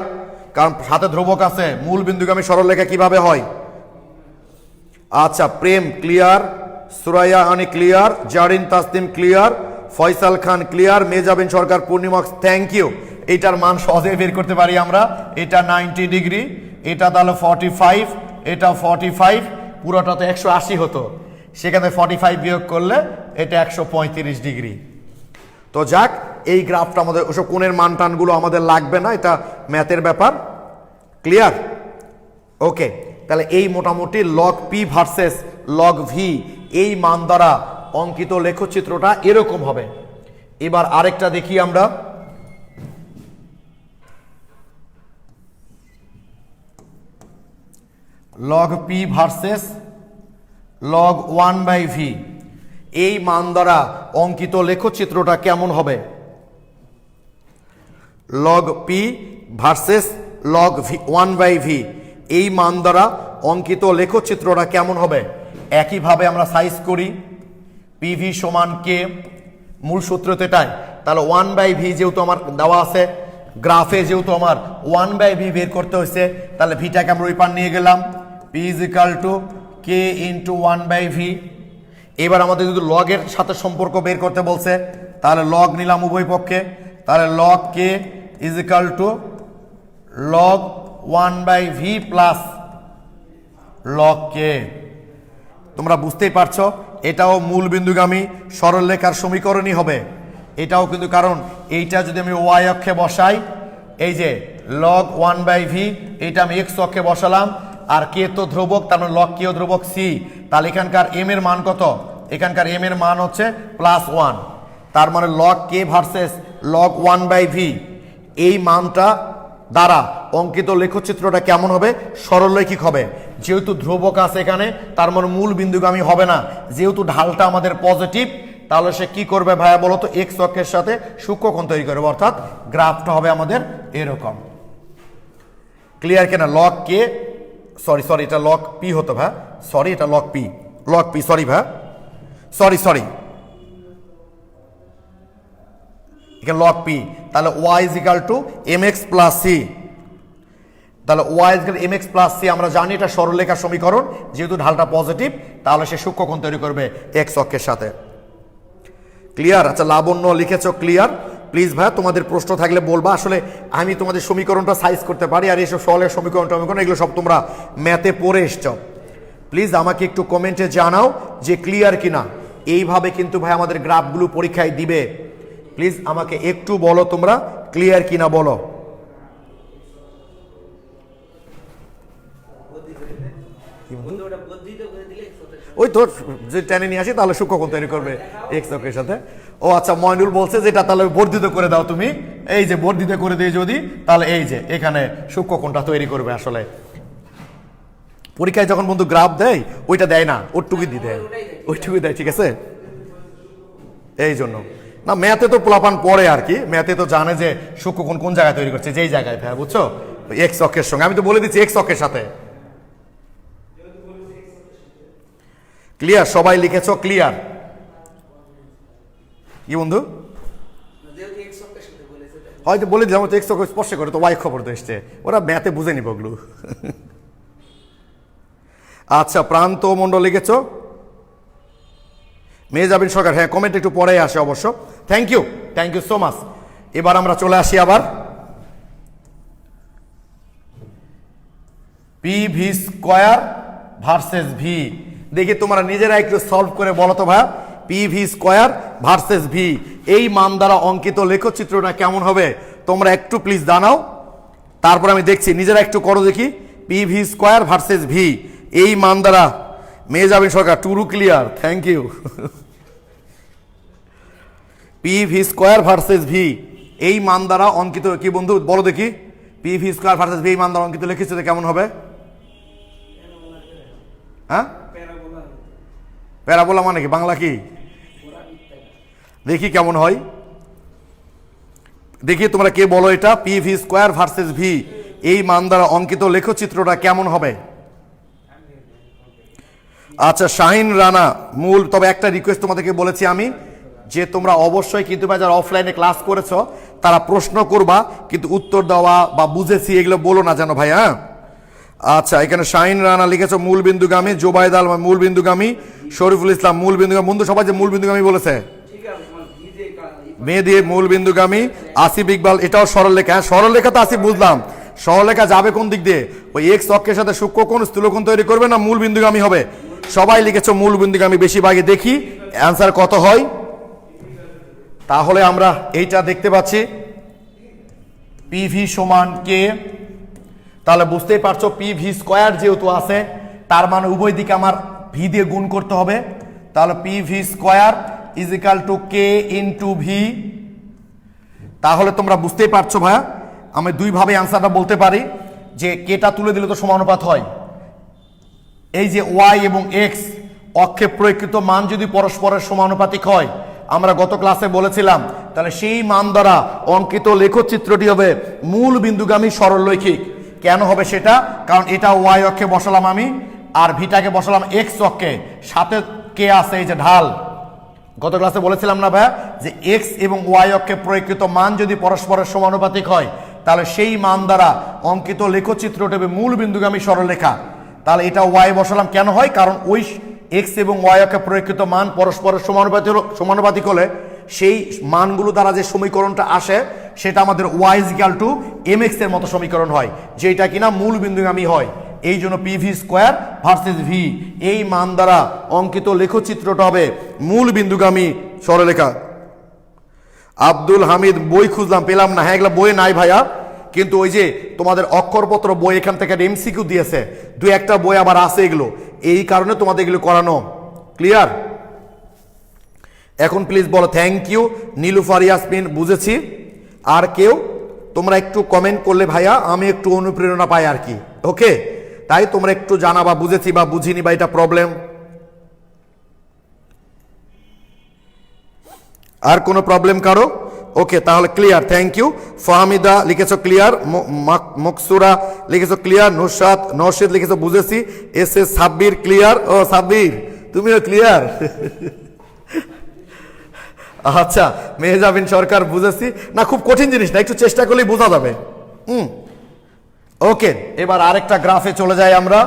কারণ হাতে ধ্রুবক আছে। মূল বিন্দুগামী সরলরেখা কিভাবে হয়? আচ্ছা, প্রেম clear, Suraiya Ani clear, Zarin Tasnim clear, Faisal Khan clear, Mejabin Sarkar, Purnima thank you. এটার মান সহজে বের করতে পারি আমরা। এটা 90 ডিগ্রি, এটা তাহলে 45, এটা 45, পুরোটা তো 180 হতো, সেখানে 45 বিয়োগ করলে এটা 135 ডিগ্রি। তো যাক, এই গ্রাফটা আমাদের ওসব কোণের মান টানগুলো আমাদের লাগবে না, এটা ম্যাথের ব্যাপার। ক্লিয়ার? ওকে, তাহলে এই মোটামুটি log P versus log V এই মান দ্বারা অঙ্কিত লেখচিত্রটা এরকম হবে। এবার আরেকটা দেখি আমরা। Log P versus log 1/v এই মান দ্বারা অঙ্কিত লেখচিত্রটা কেমন হবে? Log P versus log 1/v এই মান দ্বারা অঙ্কিত লেখচিত্রটা কেমন হবে? একইভাবে আমরা সাইজ করি, পিভি সমান কে, মূল সূত্র তো এটাই। তাহলে 1/v যেহেতু আমার দেওয়া আছে, গ্রাফে যেহেতু আমার 1/v বের করতে হয়েছে, তাহলে ভিটাকে আমরা ওই পার নিয়ে গেলাম, p is equal to K into 1/v। এবার আমাদের যদি লগের সাথে সম্পর্ক বের করতে বলছে, তাহলে লগ নিলাম উভয় পক্ষে, তাহলে log K is equal to log 1/v plus log K. তোমরা বুঝতেই পারছো এটাও মূল বিন্দুগামী সরলরেখার সমীকরণই হবে। এটাও কিন্তু, কারণ এইটা যদি আমি ওয়াই অক্ষে বসাই, এই যে লগ 1/v এটা আমি এক্স অক্ষে বসালাম, আর কে তো ধ্রুবক, তার মানে লগ কেও ধ্রুবক সি। তাহলে এখানকার এম এর মান কত? এখানকার এম এর মান হচ্ছে +1। তার মানে লগ কে ভার্সেস লগ 1/v এই মানটা দ্বারা অঙ্কিত লেখচিত্রটা কেমন হবে? সরলরৈখিক হবে। যেহেতু ধ্রুবক আছে এখানে, তার মানে মূল বিন্দুগামী হবে না। যেহেতু ঢালটা আমাদের পজিটিভ, তাহলে সে কি করবে ভাইয়া বলো তো? এক্স অক্ষের সাথে সূক্ষ্মকোণ তৈরি করবে, অর্থাৎ গ্রাফটা হবে আমাদের এরকম। ক্লিয়ার কিনা? লগ কে, সরি এটা লগ পি হতো ভাই, সরি এটা লগ পি, সরি ভাই, সরি এখানে লগ পি। তাহলে y is equal to m x plus c. তাহলে y is equal m x plus c, আমরা জানি এটা সরলরেখার সমীকরণ। যেহেতু ঢালটা পজিটিভ, তাহলে সে সূক্ষ্মকোণ তৈরি করবে এক্স অক্ষের সাথে। ক্লিয়ার? আচ্ছা, লাবণ্য লিখেছ ক্লিয়ার। প্লিজ ভাই, তোমাদের প্রশ্ন থাকলে বলবা। আসলে আমি তোমাদের সমীকরণটা সাইজ করতে পারি, আর এইসব সরলের সমীকরণ এগুলো সব তোমরা ম্যাথে পড়ে এসছ। প্লিজ আমাকে একটু কমেন্টে জানাও যে ক্লিয়ার কিনা। এইভাবে কিন্তু ভাই আমাদের গ্রাফগুলো পরীক্ষায় দিবে। প্লিজ আমাকে একটু বলো তোমরা ক্লিয়ার কিনা, বলো। ওই তো যে টেনে নিয়ে আসি, তাহলে সূক্ষ্মকোণ তৈরি করবে এক্স অক্ষের সাথে। ও আচ্ছা, ময়নুল বলছে যেটা তাহলে বর্ধিত করে দাও তুমি। এই যে বর্ধিত করে দিয়ে যদি, তাহলে এই যে এখানে সূক্ষ্মকোণটা তৈরি করবে। আসলে পরীক্ষায় যখন বন্ধু গ্রাফ দেয়, ওইটা দেয় না, ওইটুকুই দিয়ে দেয়, ওইটুকুই দেয়। ঠিক আছে, এই জন্য না, ম্যাথে তো পোলাপান পড়ে আর কি, ম্যাথে তো জানে যে সূক্ষ্মকোণ কোন জায়গায় তৈরি করছে, যেই জায়গায় ভাই, বুঝছো? এক্স অক্ষের সঙ্গে আমি তো বলে দিচ্ছি এক্স অক্ষের সাথে। ক্লিয়ার? সবাই লিখেছ ক্লিয়ার? কি বন্ধু? হয়তো বলে দিলাম তো এক্স অক্ষ স্পর্শ করে, তো ওয়াই খবর তো এসছে, ওরা ম্যাথে বুঝে নিব ওগুলো। আচ্ছা, প্রান্ত মণ্ডল লিখেছ, মেজাবিন সরকার, হ্যাঁ কমেন্ট একটু পরে আসে অবশ্য। Thank you so much. এবার আমরা চলে আসি আবার p V square versus v. দেখি তোমরা নিজেরা একটু সলভ করে বলো তো ভাইয়া, p V square versus V এই মান দ্বারা অঙ্কিত লেখচিত্রটা কেমন হবে? তোমরা একটু প্লিজ জানাও, তারপর আমি দেখছি। নিজেরা একটু করো দেখি, P V square versus V এই মান দ্বারা। Mejabin Sarkar, true clear, thank you. P V square versus V এই মান দ্বারা অঙ্কিত, কি বন্ধু বলো দেখি, P V square versus V এই মান দ্বারা অঙ্কিত লেখচিত্র কেমন হবে? হ্যাঁ, প্যারাবোলা মানে কি? বাংলা কি দেখি কেমন হয়, দেখি তোমরা কে বলো এটা। P V square versus V এই মান দ্বারা অঙ্কিত লেখচিত্রটা কেমন হবে? আচ্ছা, শাহিন রানা মূল। তবে একটা রিকোয়েস্ট তোমাদেরকে বলেছি আমি, যে তোমরা অবশ্যই কিন্তু যারা অফলাইনে ক্লাস করেছো তারা প্রশ্ন করবা, কিন্তু উত্তর দেওয়া বা বুঝেছি এগুলো বলো না যেন ভাই। হ্যাঁ, আচ্ছা, এখানে শাহিন রানা লিখেছো মূল বিন্দুগামী, জোবাইদ আল মূল বিন্দুগামী, শরীফুল ইসলাম মূল বিন্দুগামী। বন্ধু সবাই যে মূল বিন্দুগামী বলেছে, মেয়ে দিয়ে মূল বিন্দুগামী। আসিফ ইকবাল, এটাও সরল লেখা। হ্যাঁ, সরল লেখা তো আসিফ বুঝলাম, সরলরেখা যাবে কোন দিক দিয়ে? ওই এক্স অক্ষের সাথে সূক্ষ্মকোণ স্থূলকোণ তৈরি করবে না মূল বিন্দুগামী হবে? সবাই লিখেছো মূল বিন্দুগামী, বেশিরভাগে দেখি অ্যান্সার কত হয়। তাহলে আমরা এইটা দেখতে পাচ্ছি পিভি সমান কে, তাহলে বুঝতেই পারছো পিভি স্কোয়ার যেহেতু আছে তার মানে উভয় দিকে আমার ভি দিয়ে গুণ করতে হবে, তাহলে PV square is equal to K into V. তাহলে তোমরা বুঝতেই পারছো ভাইয়া আমি দুইভাবে অ্যান্সারটা বলতে পারি, যে কেটা তুলে দিলে তো সমানুপাত হয়, এই যে ওয়াই এবং এক্স অক্ষে প্রয়োগকৃত মান যদি পরস্পরের সমানুপাতিক হয়, আমরা গত ক্লাসে বলেছিলাম, তাহলে সেই মান দ্বারা অঙ্কিত লেখচিত্রটি হবে মূল বিন্দুগামী সরলরৈখিক। কেন হবে সেটা? কারণ এটা ওয়াই অক্ষে বসালাম আমি, আর ভিটাকে বসালাম এক্স অক্ষে, সাথে কে আছে এই যে ঢাল। গত ক্লাসে বলেছিলাম না ভাইয়া যে এক্স এবং ওয়াই অক্ষে প্রয়োগকৃত মান যদি পরস্পরের সমানুপাতিক হয়, তাহলে সেই মান দ্বারা অঙ্কিত লেখচিত্রটি হবে মূল বিন্দুগামী সরলরেখা। তাহলে এটা ওয়াই বসালাম, কেন হয়? কারণ ওই এক্স এবং ওয়াই অক্ষে প্রয়োগকৃত মান পরস্পরের সমানুপাতিক হলে সেই মানগুলো দ্বারা যে সমীকরণটা আসে সেটা আমাদের y is equal to m x এর মতো সমীকরণ হয়, যেটা কিনা মূল বিন্দুগামী হয়। এই জন্য পিভি স্কোয়ার ভার্সেস ভি এই মান দ্বারা অঙ্কিত লেখচিত্রটা হবে মূল বিন্দুগামী সরলরেখা। আব্দুল হামিদ বই খুঁজলাম পেলাম না। হ্যাঁ, এগুলো বই নাই ভাইয়া, কিন্তু ওই যে তোমাদের অক্ষরপত্র বই এখান থেকে এমসিকিউ দিয়েছে, দুই একটা বই আবার আছে এগুলো, এই কারণে তোমাদের এগুলো করানো। ক্লিয়ার? এখন প্লিজ বলো থ্যাংক ইউ নীলুফার ইয়াসমিন, বুঝেছি। আর কেউ তোমরা একটু কমেন্ট করলে ভাইয়া আমি একটু অনুপ্রেরণা পাই আর কি। ওকে, তাই তোমরা একটু জানাবা বুঝেছি বা বুঝিনি বা এটা প্রবলেম। আর কোনো প্রবলেম কারো? ওকে, তাহলে ক্লিয়ার, থ্যাংক ইউ। ফাহমিদা লিখেছো ক্লিয়ার, মকসুরা লিখেছো ক্লিয়ার, নুরশাদ নরশিদ লিখেছো বুঝেছি, এস এস সাব্বির ক্লিয়ার। ও সাব্বির তুমিও ক্লিয়ার? আচ্ছা, মেহজাবিন সরকার বুঝেছি না, খুব কঠিন জিনিস না, একটু চেষ্টা করলেই বোঝা যাবে। ওকে, এবার আরেকটা গ্রাফে চলে যাই আমরা।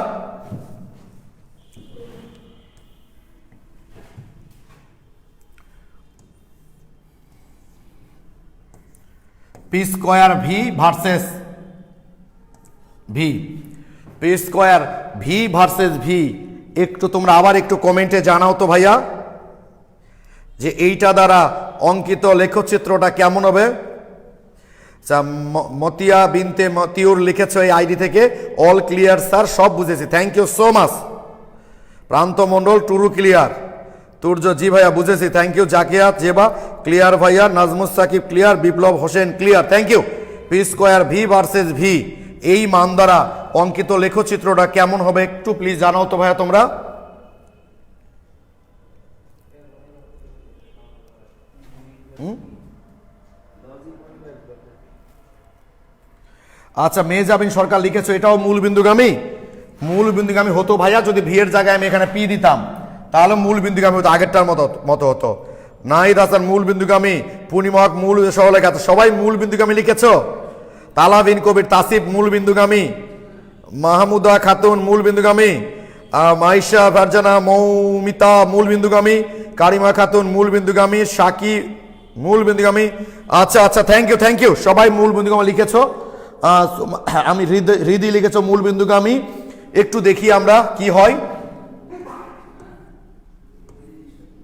P square V versus V, P square V versus V, একটু তোমরা আবার একটু কমেন্টে জানাও তো ভাইয়া যে এইটা দ্বারা অঙ্কিত লেখচিত্রটা কেমন হবে। মতিয়া বিনতে মতিউর লিখেছো এই আইডি থেকে, অল ক্লিয়ার স্যার, সব বুঝেছি, thank you so much. Pranto Mondal true clear, Turjo জি ভাইয়া বুঝেছি, thank you. Zakia Zeba clear ভাইয়া, Nazmus Sakib clear, Biplob Hossain clear, thank you. P square V versus V এই মান দ্বারা অঙ্কিত লেখচিত্রটা কেমন হবে একটু প্লিজ জানাও তো ভাইয়া তোমরা। আচ্ছা, মেহজাবিন সরকার লিখেছো এটাও মূল বিন্দুগামী। মূল বিন্দুগামী হতো ভাইয়া যদি ভি এর জায়গায় আমি এখানে পি দিতাম, তাহলে মূল বিন্দুগামী হতো, আগেরটার মতো হতো। নাহিদ হাসান মূল বিন্দুগামী, পূর্ণিমা মূল সরলরেখা, সবাই মূল বিন্দুগামী লিখেছো। তালাবিন কবির তাসিফ মূল বিন্দুগামী, মাহমুদা খাতুন মূল বিন্দুগামী, মাইশা ফারজানা মৌমিতা মূল বিন্দুগামী, কারিমা খাতুন মূল বিন্দুগামী, সাকি মূল বিন্দুগামী। আচ্ছা আচ্ছা, থ্যাংক ইউ, সবাই মূল বিন্দুগামী লিখেছো। আমি হৃদি লিখেছো মূল বিন্দুগামী। একটু দেখি আমরা কি হয়।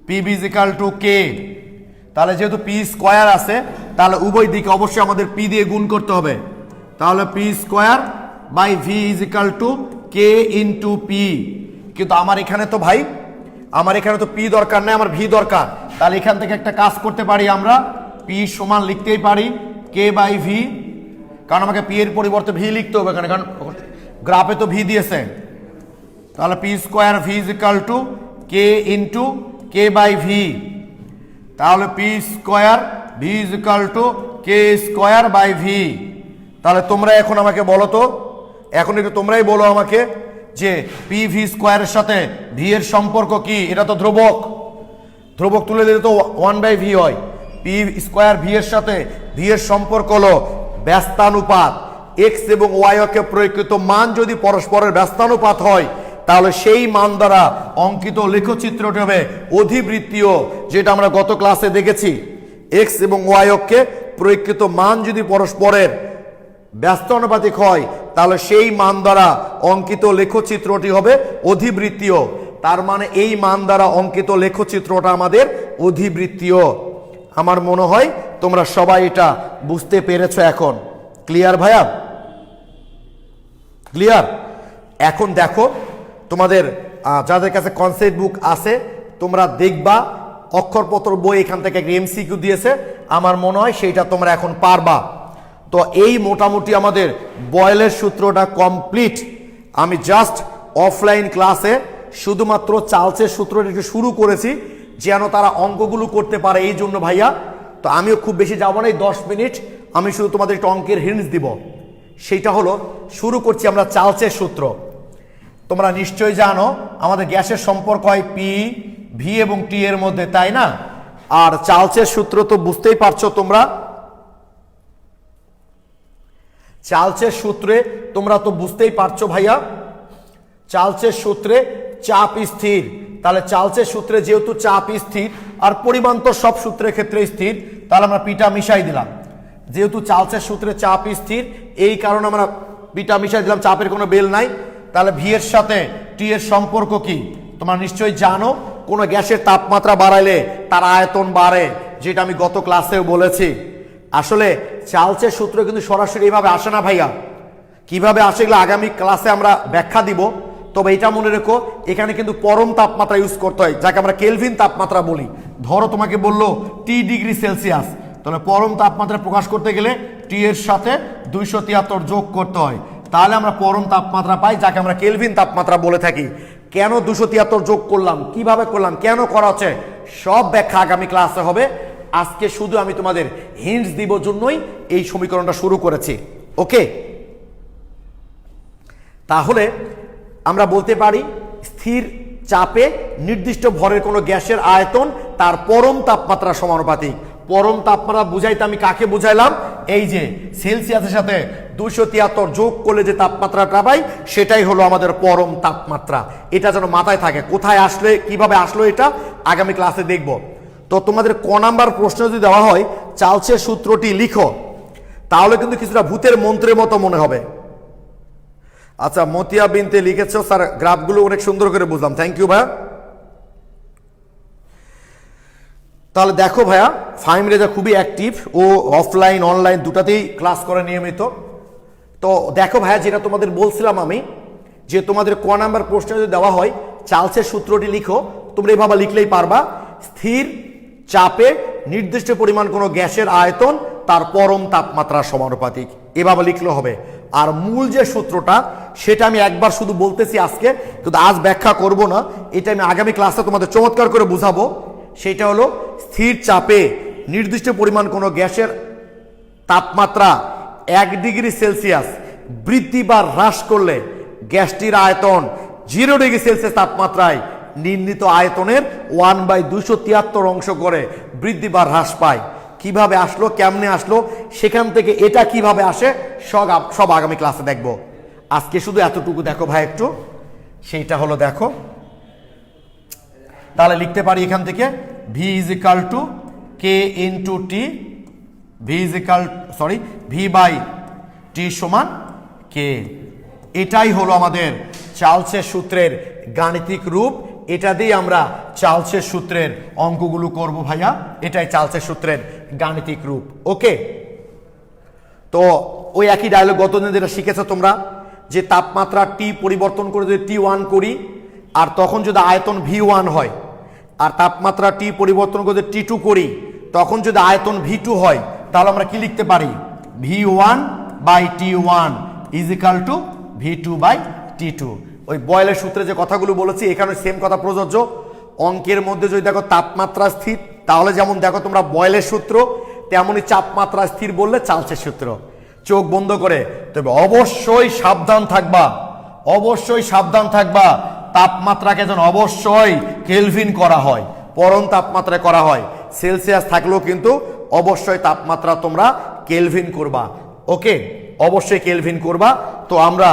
P B is equal to K, তাহলে যেহেতু পি স্কোয়ার আছে তাহলে উভয় দিকে অবশ্যই আমাদের পি দিয়ে গুণ করতে হবে, তাহলে P square by v is equal to K into p. কিন্তু আমার এখানে তো ভাই আমার এখানে তো পি দরকার নেই, আমার ভি দরকার, তাহলে এখান থেকে একটা কাজ করতে পারি আমরা, পি সমান লিখতেই পারি কে বাই ভি, কারণ আমাকে পি এর পরিবর্তে ভি লিখতে হবে এখানে, কারণ গ্রাফে তো ভি দিয়েছে। তাহলে P square V is equal to K into K by V, তাহলে P square V is equal to K square by V. তাহলে তোমরা এখন আমাকে বলো তো, এখন একটু তোমরাই বলো আমাকে যে পি ভি স্কোয়ারের সাথে ভি এর সম্পর্ক কি? এটা তো ধ্রুবক, ধ্রুবক তুলে দিলে তো 1/v হয়। পি স্কোয়ার ভি এর সাথে ভি এর সম্পর্ক হলো ব্যস্তানুপাত। এক্স এবং ওয়াই অক্ষে প্রয়োগকৃত মান যদি পরস্পরের ব্যস্তানুপাত হয় তাহলে সেই মান দ্বারা অঙ্কিত লেখচিত্রটি হবে অধিবৃত্তীয়, যেটা আমরা গত ক্লাসে দেখেছি। এক্স এবং ওয়াই অক্ষে প্রয়োগকৃত মান যদি পরস্পরের ব্যস্ত আনুপাতিক হয়, তাহলে সেই মান দ্বারা অঙ্কিত লেখচিত্রটি হবে অধিবৃত্তীয়। তার মানে এই মান দ্বারা অঙ্কিত লেখচিত্রটা আমাদের অধিবৃত্তীয়। আমার মনে হয় তোমরা সবাই এটা বুঝতে পেরেছো এখন। ক্লিয়ার ভাইয়া? ক্লিয়ার? এখন দেখো, তোমাদের যাদের কাছে কনসেপ্ট বুক আছে তোমরা দেখবা, অক্ষরপত্র বই এখান থেকে এমসিকিউ দিয়েছে, আমার মনে হয় সেইটা তোমরা এখন পারবা। তো এই মোটামুটি আমাদের বয়েলের সূত্রটা কমপ্লিট। আমি জাস্ট অফলাইন ক্লাসে শুধুমাত্র চার্লসের সূত্রটা একটু শুরু করেছি যেন তারা অঙ্কগুলো করতে পারে, এই জন্য ভাইয়া। তো আমিও খুব বেশি যাবো না, এই 10 মিনিট আমি শুধু তোমাদের একটু অঙ্কের হিন্টস দিব। সেইটা হলো, শুরু করছি আমরা চার্লসের সূত্র। তোমরা নিশ্চয়ই জানো আমাদের গ্যাসের সম্পর্ক হয় পি, ভি এবং টি এর মধ্যে, তাই না? আর চার্লসের সূত্র তো বুঝতেই পারছো তোমরা। চার্লসের সূত্রে তোমরা তো বুঝতেই পারছো ভাইয়া, চার্লসের সূত্রে চাপ স্থির। তাহলে চার্লসের সূত্রে যেহেতু চাপ স্থির আর পরিমাণ তো সব সূত্রের ক্ষেত্রে স্থির, তাহলে আমরা পিটা মিশাই দিলাম। যেহেতু চার্লসের সূত্রে চাপ স্থির, এই কারণে আমরা পিটা মিশাই দিলাম, চাপের কোনো বেল নাই। তাহলে ভি এর সাথে টি এর সম্পর্ক কি তোমরা নিশ্চয়ই জানো। কোনো গ্যাসের তাপমাত্রা বাড়াইলে তার আয়তন বাড়ে, যেটা আমি গত ক্লাসেও বলেছি। আসলে চার্লসের সূত্র কিন্তু সরাসরি এইভাবে আসে না ভাইয়া, কিভাবে আসে এগুলো আগামী ক্লাসে আমরা ব্যাখ্যা দিব। তবে এটা মনে রেখো, এখানে কিন্তু পরম তাপমাত্রা ইউজ করতে হয়, যাকে আমরা কেলভিন তাপমাত্রা বলি। ধরো তোমাকে বললো টি ডিগ্রি সেলসিয়াস, তাহলে পরম তাপমাত্রা প্রকাশ করতে গেলে টি এর সাথে 273 যোগ করতে হয়, তাহলে আমরা পরম তাপমাত্রা পাই, যাকে আমরা কেলভিন তাপমাত্রা বলে থাকি। কেন 273 যোগ করলাম, কিভাবে করলাম, কেন করা হচ্ছে, সব ব্যাখ্যা আগামী ক্লাসে হবে। আজকে শুধু আমি তোমাদের হিন্টস দিব জন্যই এই সমীকরণটা শুরু করেছি। ওকে, তাহলে আমরা বলতে পারি স্থির চাপে নির্দিষ্ট ভরের কোনো গ্যাসের আয়তন তার পরম তাপমাত্রা সমানুপাতিক। পরম তাপমাত্রা বুঝাইতে আমি কাকে বুঝাইলাম, এই যে সেলসিয়াসের সাথে 273 যোগ করলে যে তাপমাত্রাটা পাই সেটাই হলো আমাদের পরম তাপমাত্রা। এটা যেন মাথায় থাকে, কোথায় আসলে কিভাবে আসলো এটা আগামী ক্লাসে দেখব। তো তোমাদের ক নাম্বার প্রশ্ন যদি দেওয়া হয় চার্লসের সূত্রটি লিখো, তাহলে কিন্তু কিছুটা ভূতের মন্ত্রের মতো মনে হবে। আচ্ছা, মতিয়া বিনতে লিখেছো, স্যার গ্রাফগুলো অনেক সুন্দর করে বুঝলাম, থ্যাংক ইউ ভাইয়া। তাহলে দেখো ভাইয়া, ফাহিম রেজা খুবই অ্যাক্টিভ, ও অফলাইন অনলাইন দুটাতেই ক্লাস করে নিয়মিত। তো দেখো ভাইয়া, যেটা তোমাদের বলছিলাম আমি, যে তোমাদের ক নাম্বার প্রশ্ন যদি দেওয়া হয় চার্লসের সূত্রটি লিখো, তোমরা এভাবে লিখলেই পারবা। স্থির চাপে নির্দিষ্ট পরিমাণ কোনো গ্যাসের আয়তন তার পরম তাপমাত্রার সমানুপাতিক, এভাবে লিখলে হবে। আর মূল যে সূত্রটা সেটা আমি একবার শুধু বলতেছি আজকে, কিন্তু আজ ব্যাখ্যা করব না, এটা আমি আগামী ক্লাসে তোমাদের চমৎকার করে বুঝাবো। সেটা হলো স্থির চাপে নির্দিষ্ট পরিমাণ কোনো গ্যাসের তাপমাত্রা 1 ডিগ্রি সেলসিয়াস বৃদ্ধি বা হ্রাস করলে গ্যাসটির আয়তন 0 ডিগ্রি সেলসিয়াস তাপমাত্রায় নির্ণীত আয়তনের 1/273 অংশ করে বৃদ্ধি বা হ্রাস পায়। কিভাবে আসলো, কেমনে আসলো, সেখান থেকে এটা কিভাবে আসে সব আগামী ক্লাসে দেখব। আজকে শুধু এতটুকু দেখো ভাই একটু, সেইটা হলো দেখো, তাহলে লিখতে পারি এখান থেকে V is equal to K into T, V by T সমান কে। এটাই হলো আমাদের চার্লসের সূত্রের গাণিতিক রূপ। এটা দিয়ে আমরা চার্লসের সূত্রের অঙ্কগুলো করব ভাইয়া, এটাই চার্লসের সূত্রের গাণিতিক রূপ। ওকে, তো ওই একই ডায়লগ গত দিন যেটা শিখেছো তোমরা, যে তাপমাত্রা টি পরিবর্তন করে যদি T1 করি, আর তখন যদি আয়তন V1 হয়, আর তাপমাত্রা টি পরিবর্তন করে যদি T2 করি, তখন যদি আয়তন V2 হয়, তাহলে আমরা কি লিখতে পারি, V1 by T1 is equal to V2 by T2। ওই বয়েলের সূত্রে যে কথাগুলো বলেছি এখানে সেম কথা প্রযোজ্য। অঙ্কের মধ্যে যদি দেখো তাপমাত্রা স্থির, তাহলে যেমন দেখো তোমরা বয়েলের সূত্র, তেমনই চাপমাত্রা স্থির বললে চার্লসের সূত্র। চোখ বন্ধ করে, তবে অবশ্যই সাবধান থাকবা, অবশ্যই সাবধান থাকবা, তাপমাত্রাকে যেন অবশ্যই কেলভিন করা হয়, পরম তাপমাত্রায় করা হয়। সেলসিয়াস থাকলেও কিন্তু অবশ্যই তাপমাত্রা তোমরা কেলভিন করবা। ওকে, অবশ্যই কেলভিন করবা। তো আমরা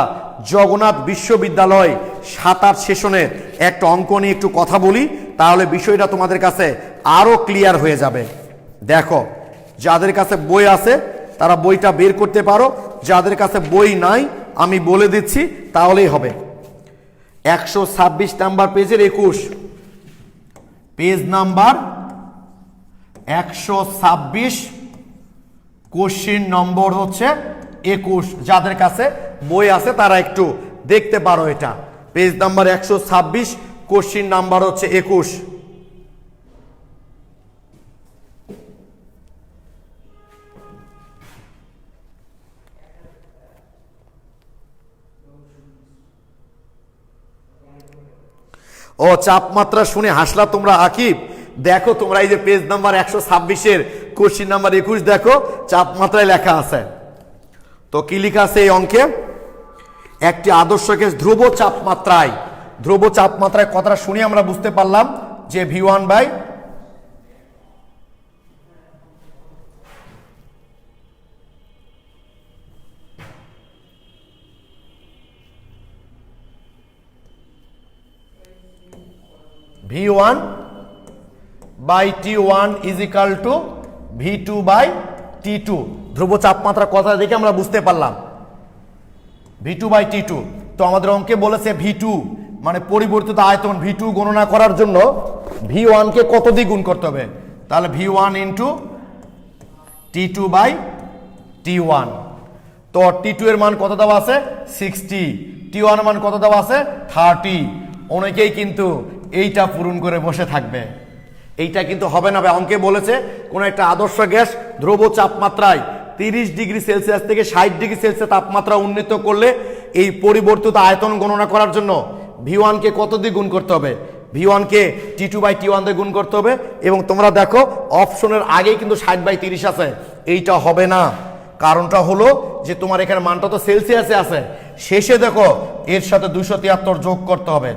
জগন্নাথ বিশ্ববিদ্যালয় 7-8 সেশনের একটা অঙ্ক নিয়ে একটু কথা বলি, তাহলে বিষয়টা তোমাদের কাছে আরো ক্লিয়ার হয়ে যাবে। দেখো, যাদের কাছে বই আছে তারা বইটা বের করতে পারো, যাদের কাছে বই নাই আমি বলে দিচ্ছি তাহলেই হবে। 126 নাম্বার পেজের 21, পেজ নাম্বার 126, কোশ্চিন নম্বর হচ্ছে 21। যাদের কাছে বই আছে তারা একটু দেখতে পারো, এটা পেজ নাম্বার 126, কোশ্চিন নাম্বার হচ্ছে 21। ও চাপমাত্রা শুনে হাসলা তোমরা আকিব, দেখো তোমরা এই যে পেজ নাম্বার 126-এর কোশ্চিন নাম্বার 21 দেখো, চাপমাত্রায় লেখা আছে। তো কি লেখা আছে এই অঙ্কে? একটি আদর্শ গ্যাস ধ্রুব চাপমাত্রায়, ধ্রুব চাপমাত্রায় কথাটা শুনে আমরা বুঝতে পারলাম যে V1 by V1 by T1 is equal to V2 by T2। ধ্রুব চাপমাত্রা কথা দেখে আমরা বুঝতে পারলাম V2 বাই T2। তো আমাদের অঙ্কে বলেছে V2 মানে পরিবর্তিত আয়তন, V2 গণনা করার জন্য V1 কে কত দিয়ে গুণ করতে হবে? তাহলে V1 into T2 by T1। তো T2 এর মান কত দেওয়া আছে? 60, T1 এর মান কত দেওয়া আছে? 30। অনেকেই কিন্তু এইটা পূরণ করে বসে থাকবে, এইটা কিন্তু হবে না ভাই। অঙ্কে বলেছে কোন একটা আদর্শ গ্যাস ধ্রুব চাপমাত্রায় 30 ডিগ্রি সেলসিয়াস থেকে 60 ডিগ্রি সেলসিয়াস তাপমাত্রা উন্নীত করলে এই পরিবর্তিত আয়তন গণনা করার জন্য V1 কে কত দিয়ে গুণ করতে হবে? V1 K T2 by T1 দিয়ে গুণ করতে হবে। এবং তোমরা দেখো অপশনের আগেই কিন্তু 60 বাই 30 আছে, এইটা হবে না। কারণটা হলো যে তোমার এখানে মানটা তো সেলসিয়াসে আছে, শেষে দেখো এর সাথে 273 যোগ করতে হবে,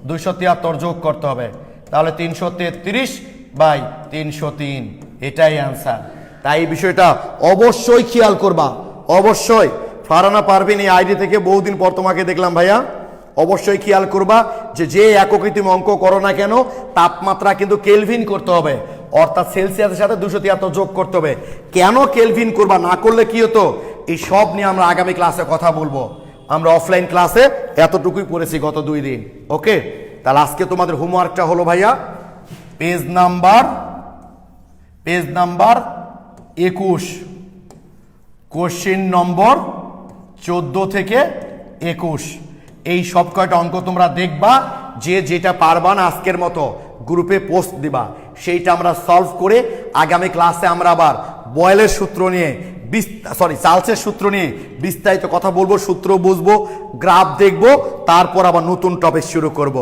273 যোগ করতে হবে, তাহলে 333 বাই 303, এটাই অ্যান্সার। তাই এই বিষয়টা অবশ্যই খেয়াল করবা, অবশ্যই। ফারহানা পারভিন এই আইডি থেকে বহুদিন পর তোমাকে দেখলাম ভাইয়া, অবশ্যই খেয়াল করবা যে এককে তুমি অঙ্ক করো না কেন তাপমাত্রা কিন্তু কেলভিন করতে হবে, অর্থাৎ সেলসিয়াসের সাথে 273 যোগ করতে হবে। কেন কেলভিন করবা, না করলে কি হতো, এই সব নিয়ে আমরা আগামী ক্লাসে কথা বলবো। আমরা অফলাইন ক্লাসে এতটুকুই পড়েছি গত 2 দিন। ওকে, তাহলে আজকে তোমাদের হোমওয়ার্কটা হলো ভাইয়া পেজ নাম্বার 21, কোশ্চিন নম্বর 14 থেকে 21। এই সব কয়টা অঙ্ক তোমরা দেখবা, যে যেটা পারবা না আজকের মতো গ্রুপে পোস্ট দিবা, সেইটা আমরা সলভ করে আগামী ক্লাসে আমরা আবার বয়েলের সূত্র নিয়ে চার্লসের সূত্র নিয়ে বিস্তারিত কথা বলবো, সূত্র বুঝবো, গ্রাফ দেখবো, তারপর আবার নতুন টপিক শুরু করব।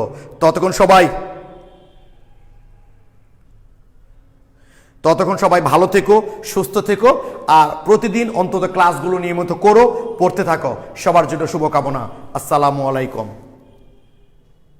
ততক্ষণ সবাই ভালো থেকো, সুস্থ থেকো, আর প্রতিদিন অন্তত ক্লাসগুলো নিয়মিত করো, পড়তে থাকো। সবার জন্য শুভকামনা। আসসালামু আলাইকুম।